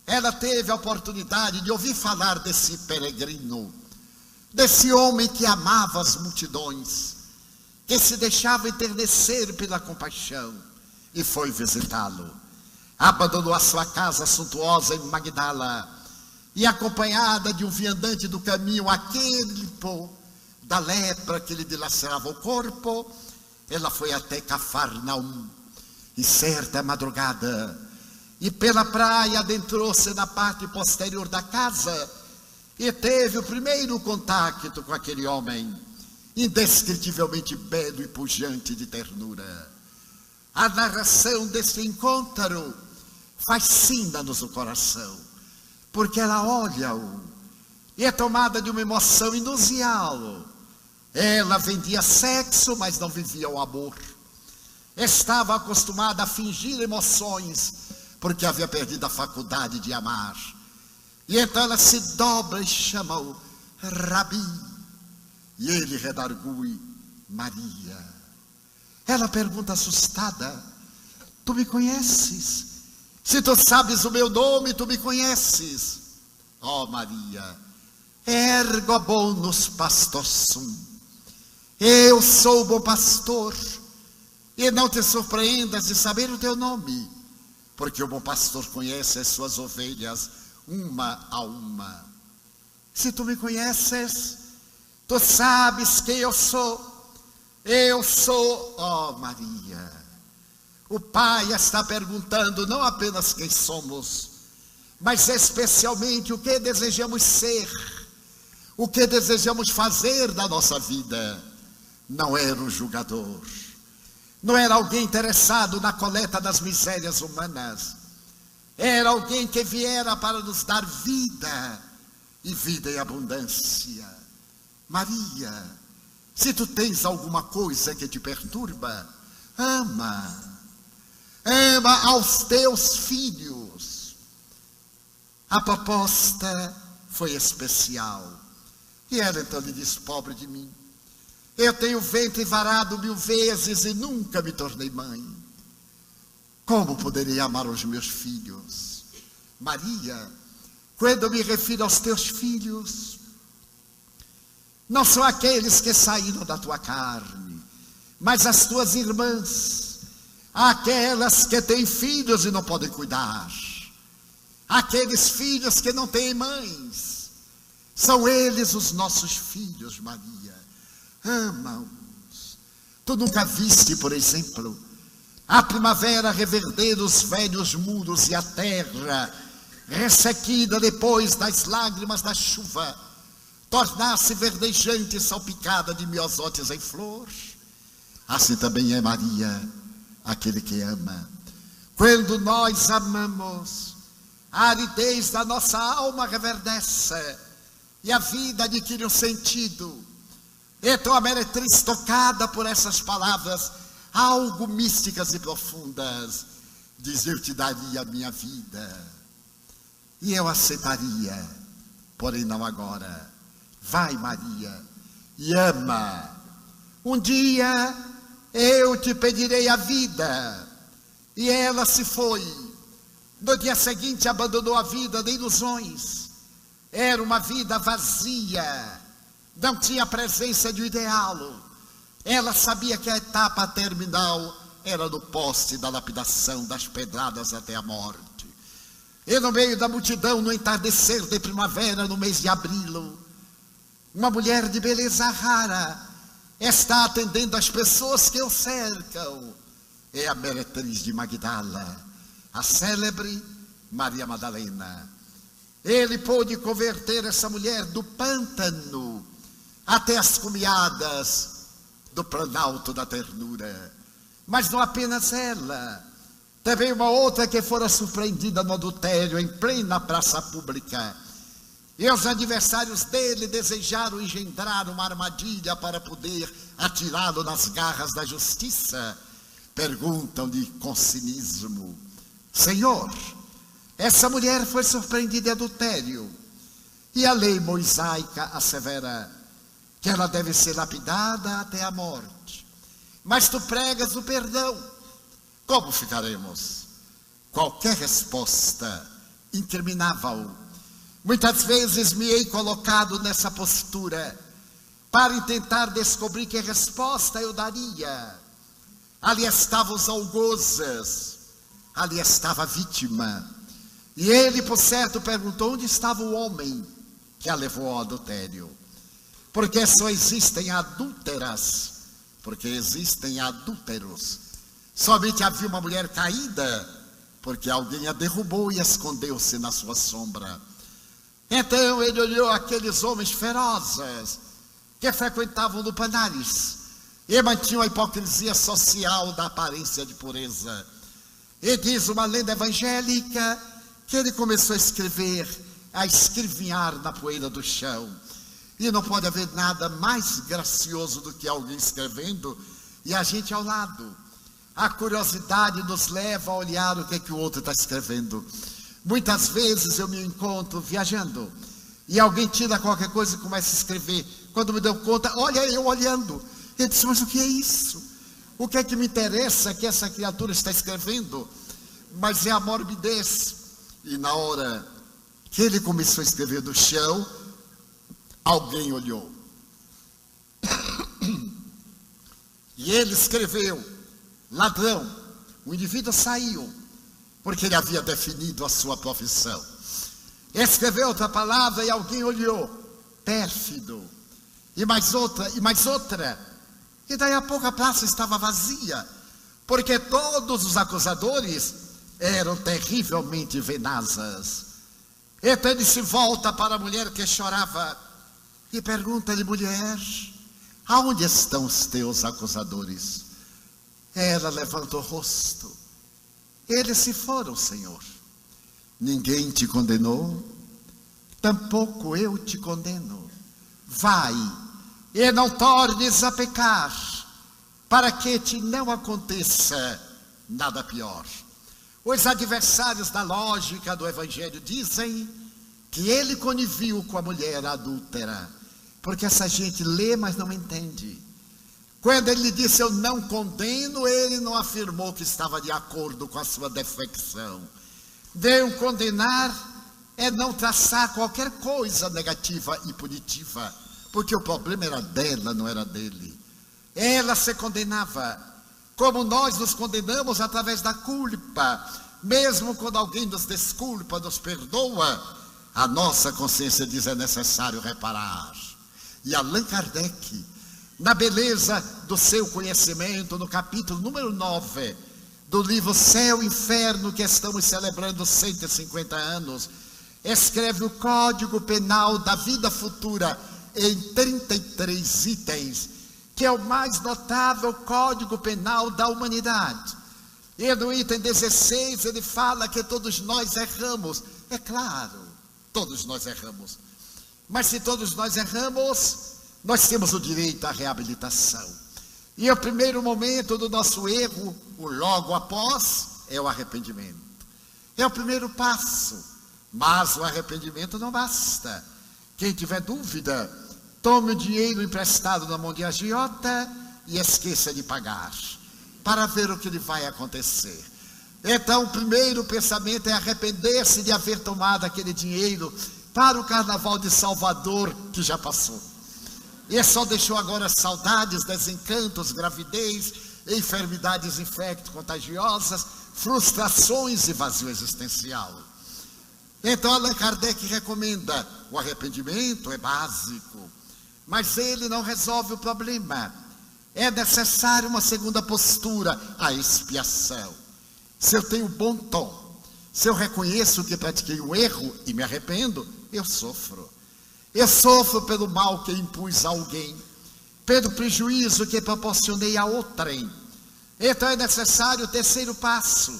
ela teve a oportunidade de ouvir falar desse peregrino, desse homem que amava as multidões, que se deixava enternecer pela compaixão, e foi visitá-lo. Abandonou a sua casa suntuosa em Magdala, e acompanhada de um viandante do caminho, aquele da lepra que lhe dilacerava o corpo, ela foi até Cafarnaum, e certa madrugada, e pela praia adentrou-se na parte posterior da casa, e teve o primeiro contato com aquele homem, indescritivelmente belo e pujante de ternura. A narração desse encontro fascina-nos o coração, porque ela olha-o e é tomada de uma emoção inusial. Ela vendia sexo, mas não vivia o amor. Estava acostumada a fingir emoções, porque havia perdido a faculdade de amar. E então ela se dobra e chama-o Rabi. E ele redargui: Maria. Ela pergunta assustada: tu me conheces? Se tu sabes o meu nome, tu me conheces. Ó Maria, ergo bonus pastor sum. Eu sou o bom pastor. E não te surpreendas de saber o teu nome, porque o bom pastor conhece as suas ovelhas uma a uma. Se tu me conheces, tu sabes quem eu sou. Eu sou, ó Maria. O Pai está perguntando não apenas quem somos, mas especialmente o que desejamos ser, o que desejamos fazer da nossa vida. Não era um julgador, não era alguém interessado na coleta das misérias humanas, era alguém que viera para nos dar vida, e vida em abundância. Maria, se tu tens alguma coisa que te perturba, ama aos teus filhos. A proposta foi especial, e ela então lhe diz: pobre de mim, eu tenho ventre varado 1000 vezes e nunca me tornei mãe. Como poderei amar os meus filhos? Maria, quando eu me refiro aos teus filhos, não são aqueles que saíram da tua carne, mas as tuas irmãs, aquelas que têm filhos e não podem cuidar, aqueles filhos que não têm mães, são eles os nossos filhos, Maria. Ama-os. Tu nunca viste, por exemplo, a primavera reverder os velhos muros e a terra, ressequida depois das lágrimas da chuva, tornar-se verdejante e salpicada de miosotes em flor? Assim também é Maria, aquele que ama. Quando nós amamos, a aridez da nossa alma reverdece e a vida adquire um sentido. Então a meretriz, tocada por essas palavras algo místicas e profundas, diz: eu te daria a minha vida, e eu aceitaria, porém não agora. Vai, Maria, e ama. Um dia eu te pedirei a vida. E ela se foi. No dia seguinte abandonou a vida de ilusões. Era uma vida vazia, não tinha presença de ideal. Ela sabia que a etapa terminal era no poste da lapidação, das pedradas até a morte. E no meio da multidão, no entardecer de primavera, no mês de abril, uma mulher de beleza rara está atendendo as pessoas que o cercam. É a meretriz de Magdala, a célebre Maria Madalena. Ele pôde converter essa mulher do pântano até as cumeadas do planalto da ternura. Mas não apenas ela, também uma outra que fora surpreendida no adultério em plena praça pública. E os adversários dele desejaram engendrar uma armadilha para poder atirá-lo nas garras da justiça. Perguntam-lhe com cinismo: Senhor, essa mulher foi surpreendida em adultério, e a lei mosaica assevera que ela deve ser lapidada até a morte. Mas tu pregas o perdão. Como ficaremos? Qualquer resposta incriminava-o. Muitas vezes me hei colocado nessa postura para tentar descobrir que resposta eu daria. Ali estavam os algozes, ali estava a vítima. E ele, por certo, perguntou: onde estava o homem que a levou ao adultério? porque só existem adúlteras, porque existem adúlteros. Somente havia uma mulher caída, porque alguém a derrubou e escondeu-se na sua sombra. Então ele olhou aqueles homens ferozes que frequentavam lupanários e mantinham a hipocrisia social da aparência de pureza. E diz uma lenda evangélica que ele começou a escrever, a escrevinhar na poeira do chão. E não pode haver nada mais gracioso do que alguém escrevendo e a gente ao lado. A curiosidade nos leva a olhar o que o outro está escrevendo. Muitas vezes eu me encontro viajando e alguém tira qualquer coisa e começa a escrever. Quando me deu conta, olha eu olhando. Eu disse, mas o que é isso? O que é que me interessa que essa criatura está escrevendo? Mas é a morbidez. E na hora que ele começou a escrever no chão, alguém olhou. E ele escreveu, ladrão. O indivíduo saiu, porque ele havia definido a sua profissão. Escreveu outra palavra e alguém olhou, pérfido. E mais outra, e mais outra. E daí a pouco a praça estava vazia, porque todos os acusadores eram terrivelmente venazes. Então ele se volta para a mulher que chorava e pergunta-lhe, mulher, aonde estão os teus acusadores? Ela levanta o rosto. Eles se foram, Senhor. Ninguém te condenou? Tampouco eu te condeno. Vai, e não tornes a pecar, para que te não aconteça nada pior. Os adversários da lógica do Evangelho dizem que ele conniviu com a mulher adúltera, porque essa gente lê, mas não entende. Quando ele disse eu não condeno, ele não afirmou que estava de acordo com a sua defecção. De um condenar é não traçar qualquer coisa negativa e punitiva, porque o problema era dela, não era dele. Ela se condenava, como nós nos condenamos através da culpa. Mesmo quando alguém nos desculpa, nos perdoa, a nossa consciência diz é necessário reparar. E Allan Kardec, na beleza do seu conhecimento, no capítulo número 9 do livro Céu e Inferno, que estamos celebrando 150 anos, escreve o Código Penal da Vida Futura em 33 itens, que é o mais notável Código Penal da humanidade. E no item 16 ele fala que todos nós erramos. É claro, todos nós erramos. Mas se todos nós erramos, nós temos o direito à reabilitação. E o primeiro momento do nosso erro, o logo após, é o arrependimento. É o primeiro passo. Mas o arrependimento não basta. Quem tiver dúvida, tome o dinheiro emprestado na mão de agiota e esqueça de pagar, para ver o que lhe vai acontecer. Então o primeiro pensamento é arrepender-se de haver tomado aquele dinheiro para o carnaval de Salvador, que já passou. E só deixou agora saudades, desencantos, gravidez, enfermidades infecto-contagiosas, frustrações e vazio existencial. Então Allan Kardec recomenda, o arrependimento é básico, mas ele não resolve o problema. É necessário uma segunda postura, a expiação. Se eu tenho bom tom, se eu reconheço que pratiquei um erro e me arrependo, eu sofro. Eu sofro pelo mal que impus a alguém, pelo prejuízo que proporcionei a outrem. Então é necessário o terceiro passo,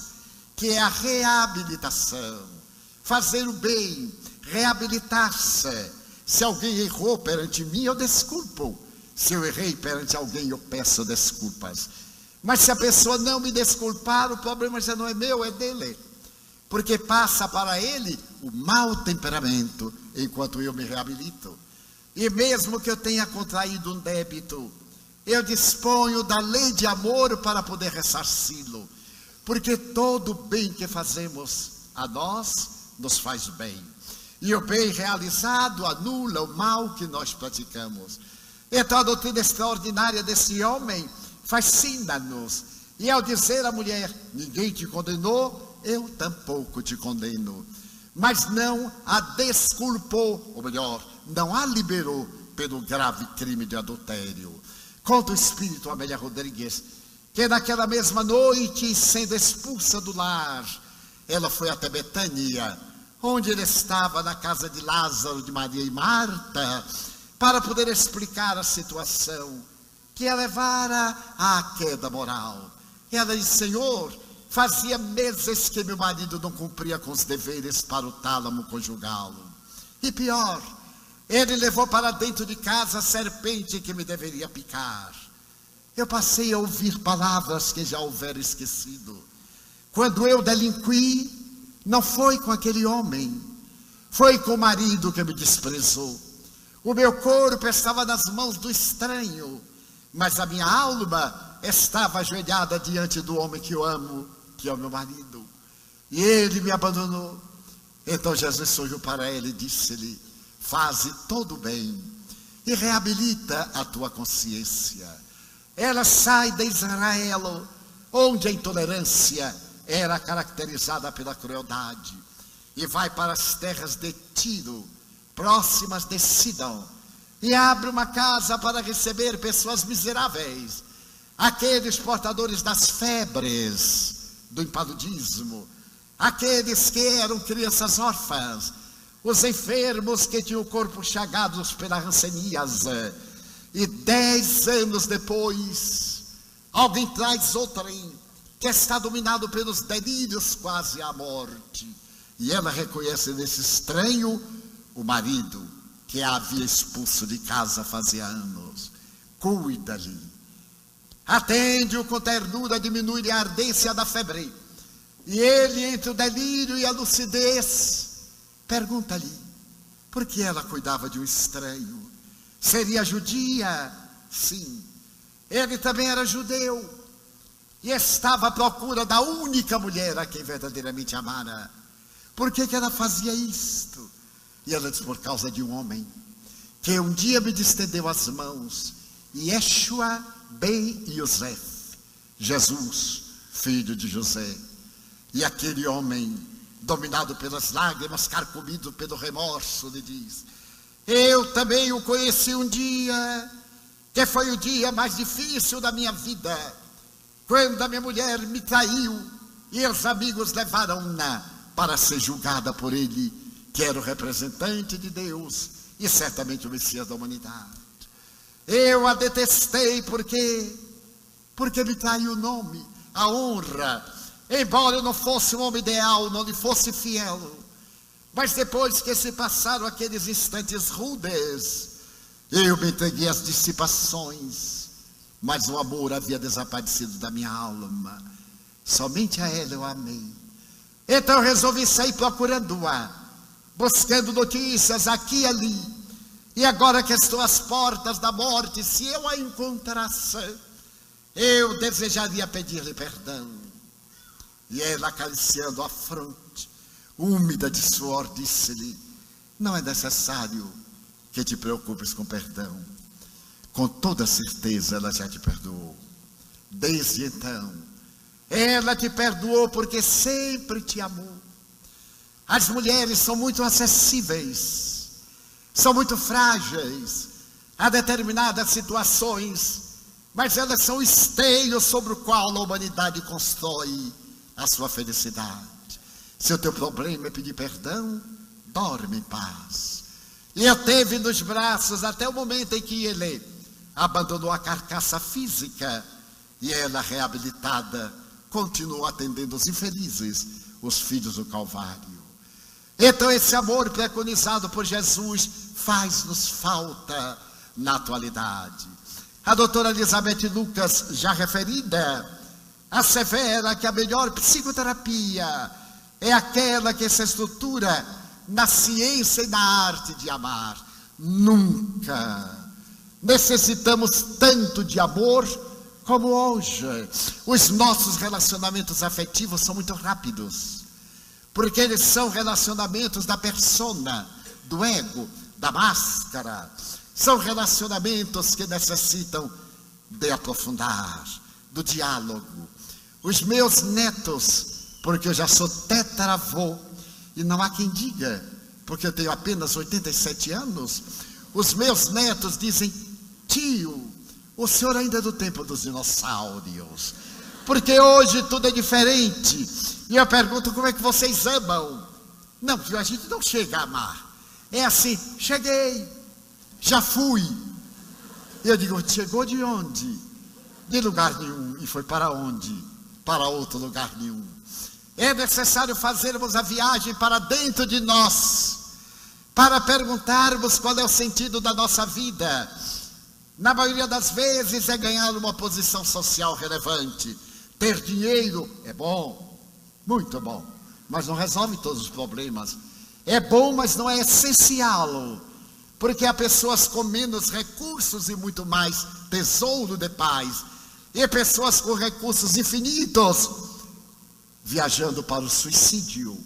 que é a reabilitação. Fazer o bem, reabilitar-se. Se alguém errou perante mim, eu desculpo. Se eu errei perante alguém, eu peço desculpas. Mas se a pessoa não me desculpar, o problema já não é meu, é dele. Porque passa para ele o mau temperamento, enquanto eu me reabilito. E mesmo que eu tenha contraído um débito, eu disponho da lei de amor para poder ressarci-lo. Porque todo bem que fazemos a nós, nos faz bem. E o bem realizado anula o mal que nós praticamos. Então a doutrina extraordinária desse homem fascina-nos. E ao dizer à mulher, ninguém te condenou, eu tampouco te condeno. Mas não a desculpou, ou melhor, não a liberou pelo grave crime de adultério. Conta o espírito Amélia Rodrigues que naquela mesma noite, sendo expulsa do lar, ela foi até Betânia, onde ele estava na casa de Lázaro, de Maria e Marta, para poder explicar a situação que a levara à queda moral. Ela disse: Senhor, fazia meses que meu marido não cumpria com os deveres para o tálamo conjugal. E pior, ele levou para dentro de casa a serpente que me deveria picar. Eu passei a ouvir palavras que já houvera esquecido. Quando eu delinqui, não foi com aquele homem, foi com o marido que me desprezou. O meu corpo estava nas mãos do estranho, mas a minha alma estava ajoelhada diante do homem que eu amo, que é o meu marido. E ele me abandonou. Então Jesus sorriu para ela e disse-lhe: faze todo o bem e reabilita a tua consciência. Ela sai de Israel, onde a intolerância era caracterizada pela crueldade, e vai para as terras de Tiro, próximas de Sidom, e abre uma casa para receber pessoas miseráveis, aqueles portadores das febres, do impaludismo, aqueles que eram crianças órfãs, os enfermos que tinham o corpo chagados pela ranceníase. E 10 anos depois, alguém traz outrem que está dominado pelos delírios quase à morte, e ela reconhece nesse estranho o marido que a havia expulso de casa fazia anos. Cuida-lhe, atende-o com ternura, diminui-lhe a ardência da febre, e ele, entre o delírio e a lucidez, pergunta-lhe por que ela cuidava de um estranho. Seria judia? Sim. Ele também era judeu e estava à procura da única mulher a quem verdadeiramente amara. Por que ela fazia isto? E ela diz: por causa de um homem que um dia me distendeu as mãos, Yeshua ben Yosef, Jesus, filho de José. E aquele homem, dominado pelas lágrimas, carcomido pelo remorso, lhe diz: eu também o conheci um dia, que foi o dia mais difícil da minha vida, quando a minha mulher me traiu e os amigos levaram-na para ser julgada por ele, que era o representante de Deus e certamente o Messias da humanidade. Eu a detestei porque me traiu o nome, a honra, embora eu não fosse um homem ideal, não lhe fosse fiel. Mas depois que se passaram aqueles instantes rudes, eu me entreguei às dissipações, mas o amor havia desaparecido da minha alma. Somente a ela eu amei. Então eu resolvi sair procurando-a, buscando notícias aqui e ali. E agora que estou às portas da morte, se eu a encontrasse, eu desejaria pedir-lhe perdão. E ela, acariciando a fronte úmida de suor, disse-lhe: não é necessário que te preocupes com perdão. Com toda certeza ela já te perdoou. Desde então, ela te perdoou porque sempre te amou. As mulheres são muito acessíveis, são muito frágeis a determinadas situações, mas elas são o esteio sobre o qual a humanidade constrói a sua felicidade. Se o teu problema é pedir perdão, dorme em paz. E eu teve nos braços até o momento em que ele abandonou a carcaça física, e ela, reabilitada, continuou atendendo os infelizes, os filhos do Calvário. Então esse amor preconizado por Jesus faz-nos falta na atualidade. A doutora Elizabeth Lucas, já referida, assevera que a melhor psicoterapia é aquela que se estrutura na ciência e na arte de amar. Nunca necessitamos tanto de amor como hoje. Os nossos relacionamentos afetivos são muito rápidos, porque eles são relacionamentos da persona, do ego, da máscara. São relacionamentos que necessitam de aprofundar, do diálogo. Os meus netos, porque eu já sou tetravô, e não há quem diga, porque eu tenho apenas 87 anos, Os meus netos dizem: tio, o senhor ainda é do tempo dos dinossauros, porque hoje tudo é diferente. E eu pergunto: como é que vocês amam? Não, tio, a gente não chega a amar. É assim: cheguei, já fui. E eu digo: chegou de onde? De lugar nenhum. E foi para onde? Para outro lugar nenhum. É necessário fazermos a viagem para dentro de nós, para perguntarmos qual é o sentido da nossa vida. Na maioria das vezes é ganhar uma posição social relevante. Ter dinheiro é bom, muito bom, mas não resolve todos os problemas. É bom, mas não é essencial, porque há pessoas com menos recursos e muito mais tesouro de paz, e pessoas com recursos infinitos viajando para o suicídio,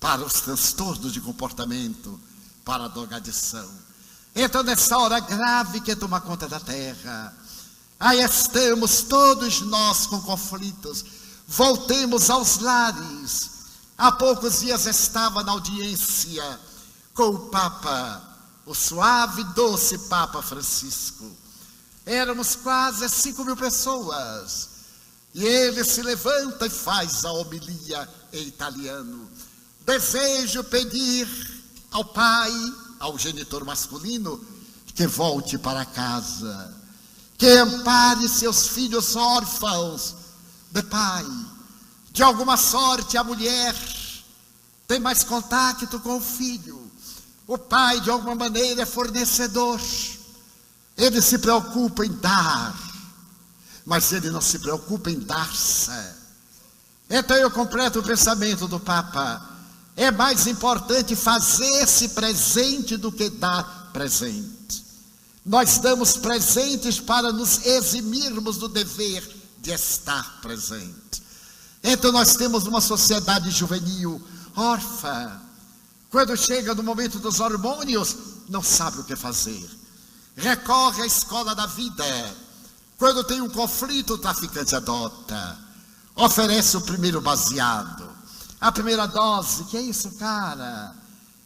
para os transtornos de comportamento, para a drogadição. Então, nessa hora grave que toma conta da terra, aí estamos todos nós com conflitos. Voltemos aos lares. Há poucos dias estava na audiência com o Papa, o suave e doce Papa Francisco. Éramos quase 5.000 pessoas. E ele se levanta e faz a homilia em italiano. Desejo pedir ao pai, ao genitor masculino, que volte para casa, que ampare seus filhos órfãos de pai. De alguma sorte a mulher tem mais contato com o filho. O pai, de alguma maneira, é fornecedor. Ele se preocupa em dar, mas ele não se preocupa em dar-se. Então eu completo o pensamento do Papa. É mais importante fazer-se presente do que dar presente. Nós damos presentes para nos eximirmos do dever de estar presente. Então nós temos uma sociedade juvenil órfã. Quando chega no momento dos hormônios, não sabe o que fazer. Recorre à escola da vida. Quando tem um conflito, o traficante adota. Oferece o primeiro baseado, a primeira dose. Que é isso, cara?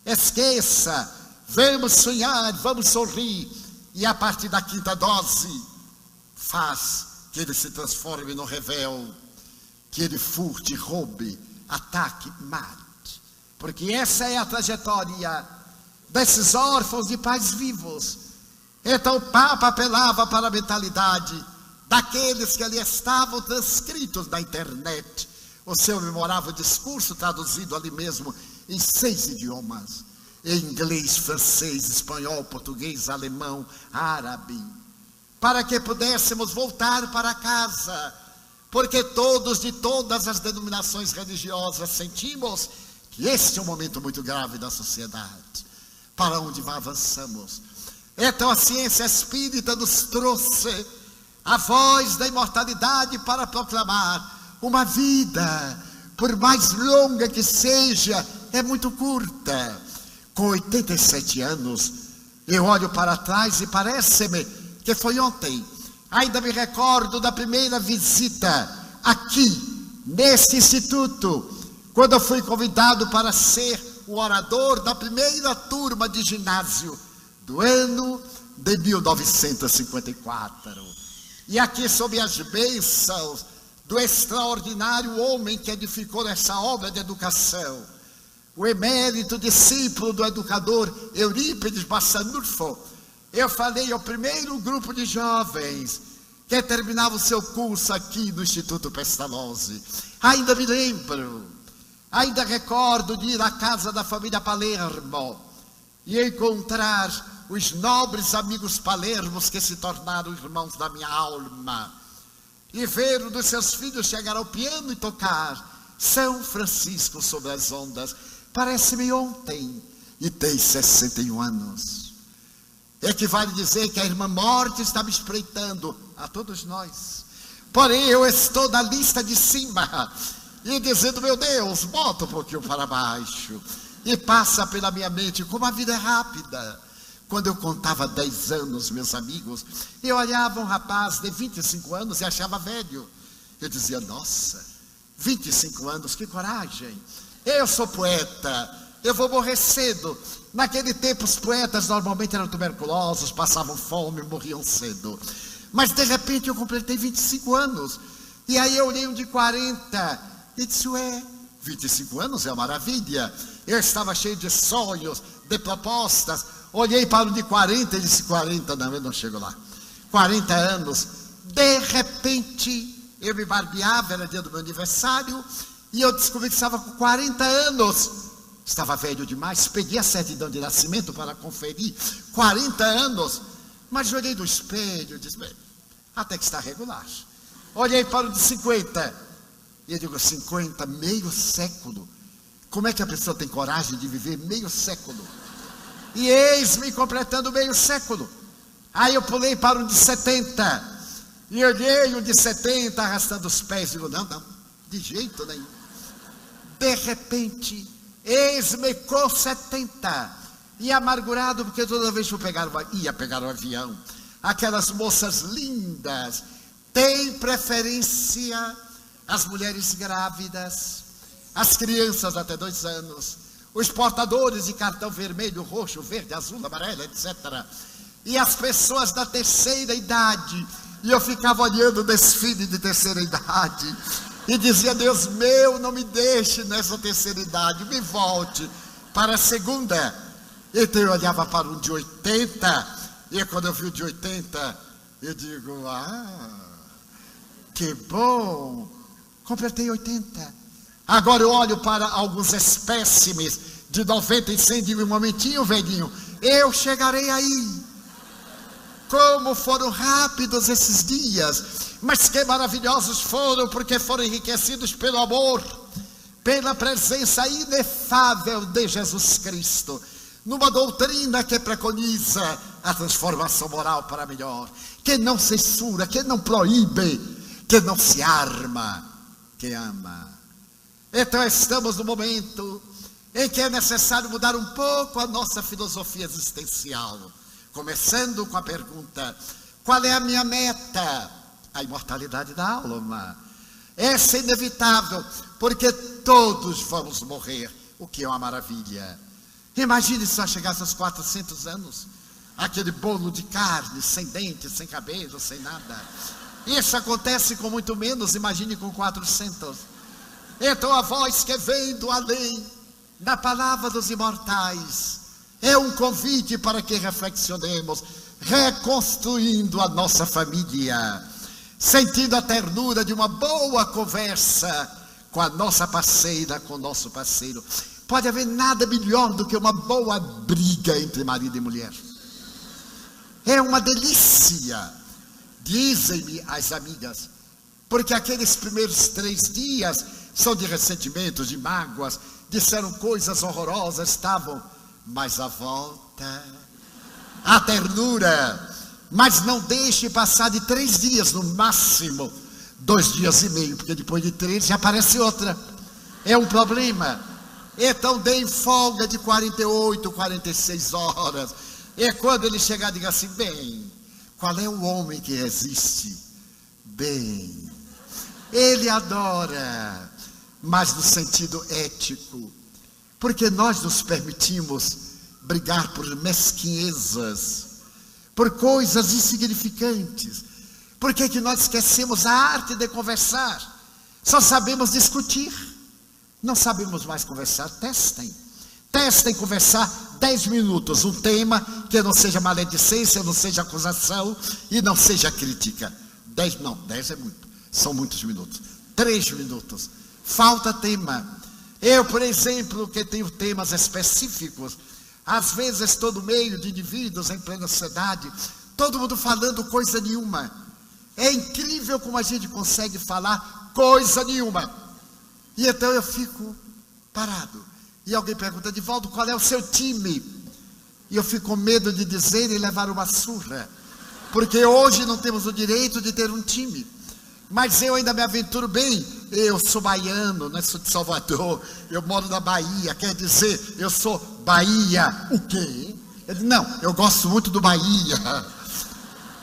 Esqueça. Vamos sonhar, vamos sorrir. E a partir da quinta dose, faz que ele se transforme no revel, que ele furte, roube, ataque, mate. Porque essa é a trajetória desses órfãos de pais vivos. Então o Papa apelava para a mentalidade daqueles que ali estavam transcritos na internet. O seu memorável discurso traduzido ali mesmo em 6 idiomas. Em inglês, francês, espanhol, português, alemão, árabe. Para que pudéssemos voltar para casa. Porque todos de todas as denominações religiosas sentimos que este é um momento muito grave da sociedade. Para onde avançamos? Então a ciência espírita nos trouxe a voz da imortalidade para proclamar: uma vida, por mais longa que seja, é muito curta. Com 87 anos, eu olho para trás e parece-me que foi ontem. Ainda me recordo da primeira visita aqui, neste instituto, quando eu fui convidado para ser o orador da primeira turma de ginásio do ano de 1954. E aqui, sob as bênçãos do extraordinário homem que edificou essa obra de educação, o emérito discípulo do educador Eurípides Bassanufo, eu falei ao primeiro grupo de jovens que terminava o seu curso aqui no Instituto Pestalozzi. Ainda me lembro, ainda recordo de ir à casa da família Palermo e encontrar os nobres amigos palermos que se tornaram irmãos da minha alma, e ver um dos seus filhos chegar ao piano e tocar São Francisco sobre as ondas. Parece-me ontem, e tem 61 anos. Equivale dizer que a irmã morte está me espreitando, a todos nós. Porém eu estou na lista de cima, e dizendo: meu Deus, bota um pouquinho para baixo. E passa pela minha mente como a vida é rápida. Quando eu contava 10 anos, meus amigos, eu olhava um rapaz de 25 anos e achava velho. Eu dizia: nossa, 25 anos, que coragem. Eu sou poeta, eu vou morrer cedo. Naquele tempo os poetas normalmente eram tuberculosos, passavam fome, morriam cedo. Mas de repente eu completei 25 anos. E aí eu olhei um de 40 e disse, 25 anos é uma maravilha. Eu estava cheio de sonhos, de propostas. Olhei para o de 40 e disse, 40, não, eu não chego lá. 40 anos. De repente eu me barbeava, era dia do meu aniversário, e eu descobri que estava com 40 anos. Estava velho demais, peguei a certidão de nascimento para conferir, 40 anos. Mas olhei no espelho e disse, bem, até que está regular. Olhei para o de 50, e eu digo, 50, meio século. Como é que a pessoa tem coragem de viver meio século? E eis-me completando meio século. Aí eu pulei para um de 70, e olhei um de 70, arrastando os pés, e digo, não, de jeito nenhum. De repente, eis-me com 70, e amargurado, porque toda vez que eu ia pegar o avião, aquelas moças lindas, têm preferência as mulheres grávidas, as crianças até 2 anos, os portadores de cartão vermelho, roxo, verde, azul, amarelo, etc. E as pessoas da terceira idade, e eu ficava olhando o desfile de terceira idade, e dizia, Deus meu, não me deixe nessa terceira idade, me volte para a segunda. Então eu olhava para um de 80, e quando eu vi o de 80, eu digo, que bom, completei 80. Agora eu olho para alguns espécimes de 90 e 100, digo, um momentinho, velhinho, eu chegarei aí. Como foram rápidos esses dias, mas que maravilhosos foram, porque foram enriquecidos pelo amor, pela presença inefável de Jesus Cristo, numa doutrina que preconiza a transformação moral para melhor, que não censura, que não proíbe, que não se arma, que ama. Então estamos no momento em que é necessário mudar um pouco a nossa filosofia existencial, começando com a pergunta, qual é a minha meta? A imortalidade da alma. Essa é inevitável, porque todos vamos morrer, o que é uma maravilha. Imagine se só chegasse aos 400 anos, aquele bolo de carne, sem dentes, sem cabelo, sem nada. Isso acontece com muito menos, imagine com 400. Então a voz que vem do além, da palavra dos imortais, é um convite para que reflexionemos, reconstruindo a nossa família, sentindo a ternura de uma boa conversa com a nossa parceira, com o nosso parceiro. Pode haver nada melhor do que uma boa briga entre marido e mulher. É uma delícia, dizem-me as amigas, porque aqueles primeiros 3 dias são de ressentimentos, de mágoas, disseram coisas horrorosas, mas a volta, a ternura, mas não deixe passar de 3 dias, no máximo 2 dias e meio, porque depois de 3 já aparece outra, é um problema. Então deem folga de 48, 46 horas, e quando ele chegar, diga assim, bem, qual é o homem que resiste? Bem, ele adora, mas no sentido ético, porque nós nos permitimos brigar por mesquinhezas, por coisas insignificantes. Por que nós esquecemos a arte de conversar? Só sabemos discutir, não sabemos mais conversar. Testem conversar 10 minutos, um tema que não seja maledicência, não seja acusação e não seja crítica. 10 é muito, são muitos minutos. 3 minutos, falta tema. Eu, por exemplo, que tenho temas específicos, às vezes estou no meio de indivíduos em plena sociedade, todo mundo falando coisa nenhuma. É incrível como a gente consegue falar coisa nenhuma. E então eu fico parado. E alguém pergunta, Divaldo, qual é o seu time? E eu fico com medo de dizer e levar uma surra, porque hoje não temos o direito de ter um time. Mas eu ainda me aventuro bem. Eu sou baiano, não sou de Salvador, eu moro na Bahia, quer dizer, eu sou Bahia, o quê? Eu digo, não, eu gosto muito do Bahia.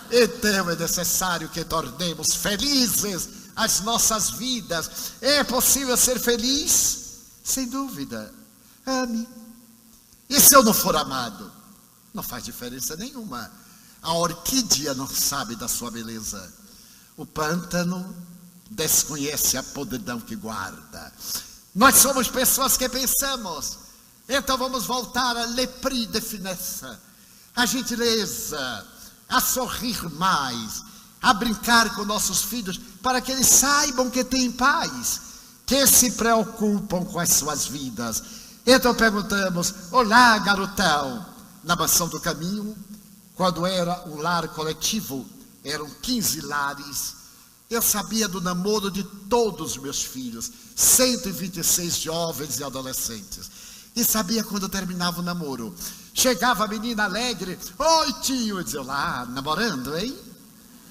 Então é necessário que tornemos felizes as nossas vidas. É possível ser feliz? Sem dúvida. Ame, E se eu não for amado? Não faz diferença nenhuma. A orquídea não sabe da sua beleza. O pântano desconhece a podridão que guarda. Nós somos pessoas que pensamos. Então vamos voltar a l'esprit de finesse, a gentileza, a sorrir mais, a brincar com nossos filhos, para que eles saibam que têm paz, que se preocupam com as suas vidas. Então perguntamos: olá, garotão. Na Mansão do Caminho, quando era um lar coletivo, eram 15 lares, eu sabia do namoro de todos os meus filhos, 126 jovens e adolescentes, e sabia quando terminava o namoro. Chegava a menina alegre: oi tio, eu dizia: lá, namorando, hein?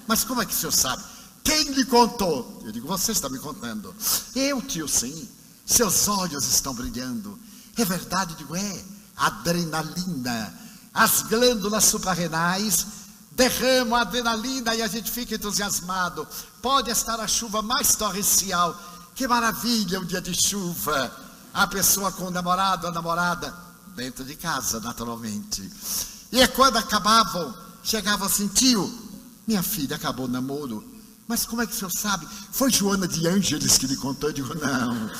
Mas como é que o senhor sabe? Quem lhe contou? Eu digo: você está me contando. Eu, tio, sim, seus olhos estão brilhando. É verdade? Eu digo: é, adrenalina. As glândulas suprarrenais derramam a adrenalina e a gente fica entusiasmado. Pode estar a chuva mais torrencial. Que maravilha um dia de chuva. A pessoa com o namorado, a namorada, dentro de casa, naturalmente. E quando acabavam, chegavam assim: tio, minha filha acabou o namoro. Mas como é que o senhor sabe? Foi Joana de Ângeles que lhe contou? Eu digo: não,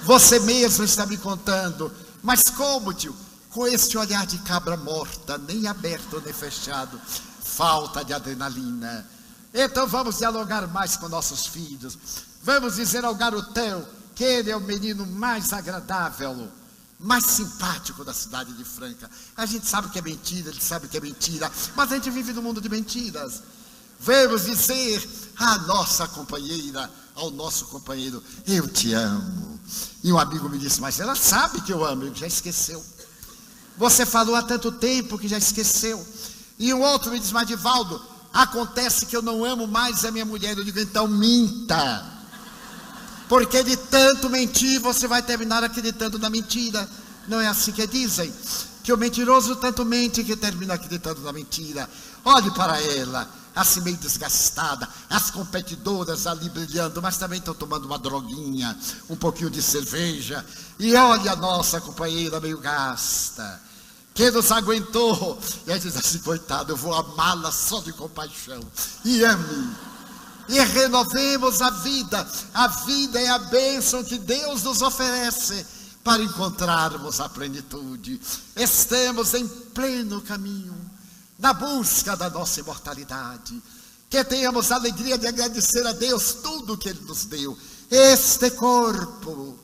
você mesmo está me contando. Mas como, tio? Com este olhar de cabra morta, nem aberto nem fechado, falta de adrenalina. Então vamos dialogar mais com nossos filhos. Vamos dizer ao garotão que ele é o menino mais agradável, mais simpático da cidade de Franca. A gente sabe que é mentira, ele sabe que é mentira, mas a gente vive num mundo de mentiras. Vamos dizer à nossa companheira, ao nosso companheiro: eu te amo. E um amigo me disse: mas ela sabe que eu amo. Eu: já esqueceu. Você falou há tanto tempo que já esqueceu. E um outro me diz: mas Divaldo, acontece que eu não amo mais a minha mulher. Eu digo: então minta, porque de tanto mentir você vai terminar acreditando na mentira. Não é assim que dizem? Que o mentiroso tanto mente que termina acreditando na mentira. Olhe para ela, assim meio desgastada, as competidoras ali brilhando, mas também estão tomando uma droguinha, um pouquinho de cerveja. E olha a nossa companheira meio gasta, que nos aguentou. E aí diz assim: coitado, eu vou amá-la só de compaixão. E ame. E renovemos a vida. A vida é a bênção que Deus nos oferece para encontrarmos a plenitude. Estamos em pleno caminho, na busca da nossa imortalidade. Que tenhamos a alegria de agradecer a Deus tudo que Ele nos deu. Este corpo,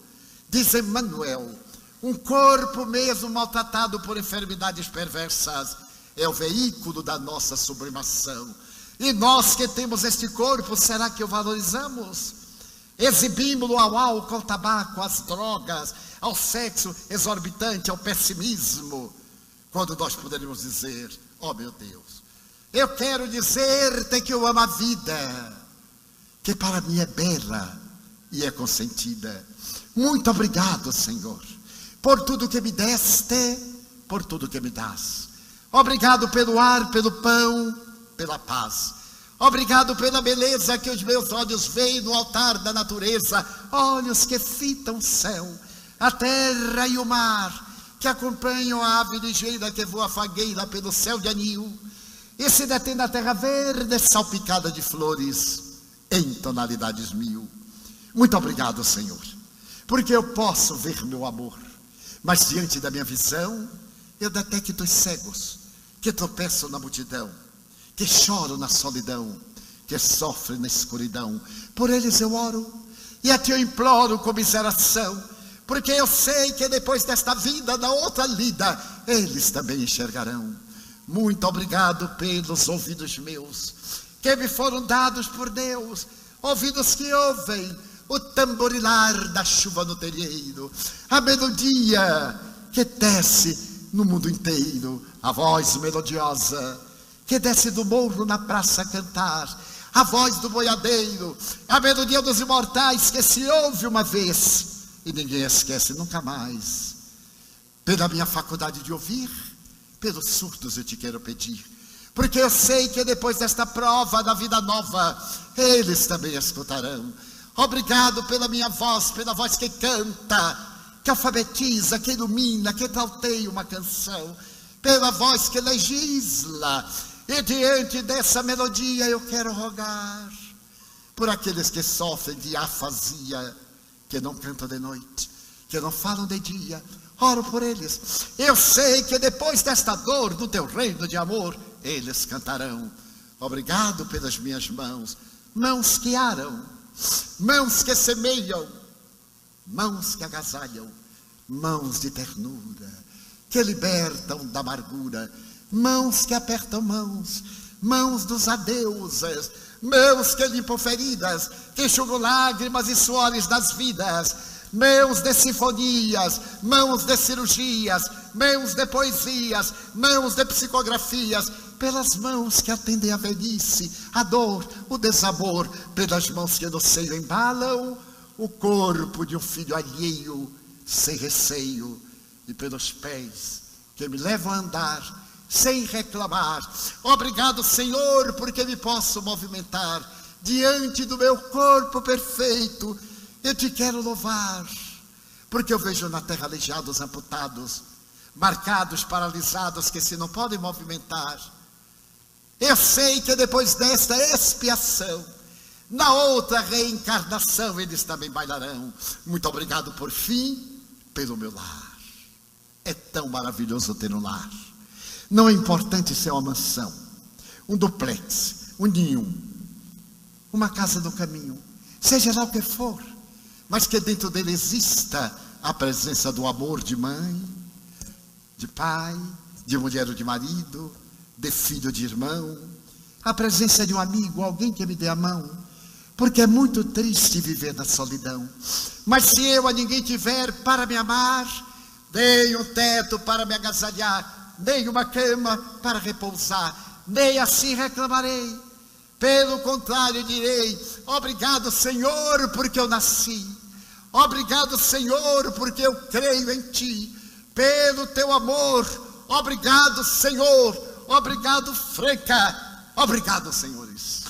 diz Emmanuel, um corpo mesmo maltratado por enfermidades perversas, é o veículo da nossa sublimação. E nós que temos este corpo, será que o valorizamos? Exibimos-lo ao álcool, ao tabaco, às drogas, ao sexo exorbitante, ao pessimismo, quando nós poderíamos dizer: ó meu Deus, eu quero dizer-te que eu amo a vida, que para mim é bela e é consentida. Muito obrigado, Senhor, por tudo que me deste, por tudo que me dás. Obrigado pelo ar, pelo pão, pela paz. Obrigado pela beleza que os meus olhos veem no altar da natureza. Olhos que fitam o céu, a terra e o mar, que acompanham a ave ligeira que voa fagueira pelo céu de anil e se detém na terra verde salpicada de flores em tonalidades mil. Muito obrigado, Senhor, porque eu posso ver meu amor, mas diante da minha visão eu detecto os cegos que tropeçam na multidão, que choram na solidão, que sofrem na escuridão. Por eles eu oro e a ti eu imploro comiseração, porque eu sei que depois desta vida, na outra lida, eles também enxergarão. Muito obrigado pelos ouvidos meus, que me foram dados por Deus, ouvidos que ouvem o tamborilar da chuva no terreiro, a melodia que desce no mundo inteiro, a voz melodiosa que desce do morro na praça a cantar, a voz do boiadeiro, a melodia dos imortais que se ouve uma vez e ninguém esquece nunca mais. Pela minha faculdade de ouvir, pelos surdos eu te quero pedir, porque eu sei que depois desta prova da vida nova, eles também escutarão. Obrigado pela minha voz, pela voz que canta, que alfabetiza, que ilumina, que trauteia uma canção, pela voz que legisla. E diante dessa melodia eu quero rogar por aqueles que sofrem de afasia, que não cantam de noite, que não falam de dia. Oro por eles. Eu sei que depois desta dor, no teu reino de amor, eles cantarão. Obrigado pelas minhas mãos, mãos que aram, mãos que semeiam, mãos que agasalham, mãos de ternura, que libertam da amargura, mãos que apertam mãos, mãos dos adeuses, mãos que limpam feridas, que enxugam lágrimas e suores das vidas, mãos de sinfonias, mãos de cirurgias, mãos de poesias, mãos de psicografias, pelas mãos que atendem a velhice, a dor, o desamor, pelas mãos que no seio embalam o corpo de um filho alheio, sem receio, e pelos pés que me levam a andar sem reclamar. Obrigado, Senhor, porque me posso movimentar diante do meu corpo perfeito. Eu te quero louvar, porque eu vejo na terra aleijados, amputados, marcados, paralisados, que se não podem movimentar. Eu sei que depois desta expiação, na outra reencarnação, eles também bailarão. Muito obrigado por fim, pelo meu lar. É tão maravilhoso ter um lar. Não é importante ser uma mansão, um duplex, um ninho, uma casa do caminho, seja lá o que for, mas que dentro dele exista a presença do amor de mãe, de pai, de mulher ou de marido, de filho ou de irmão, a presença de um amigo, alguém que me dê a mão, porque é muito triste viver na solidão. Mas se eu a ninguém tiver para me amar, nem um teto para me agasalhar, nem uma cama para repousar, nem assim reclamarei. Pelo contrário, direi: obrigado, Senhor, porque eu nasci. Obrigado, Senhor, porque eu creio em Ti. Pelo Teu amor, obrigado, Senhor. Obrigado, Franca. Obrigado, senhores.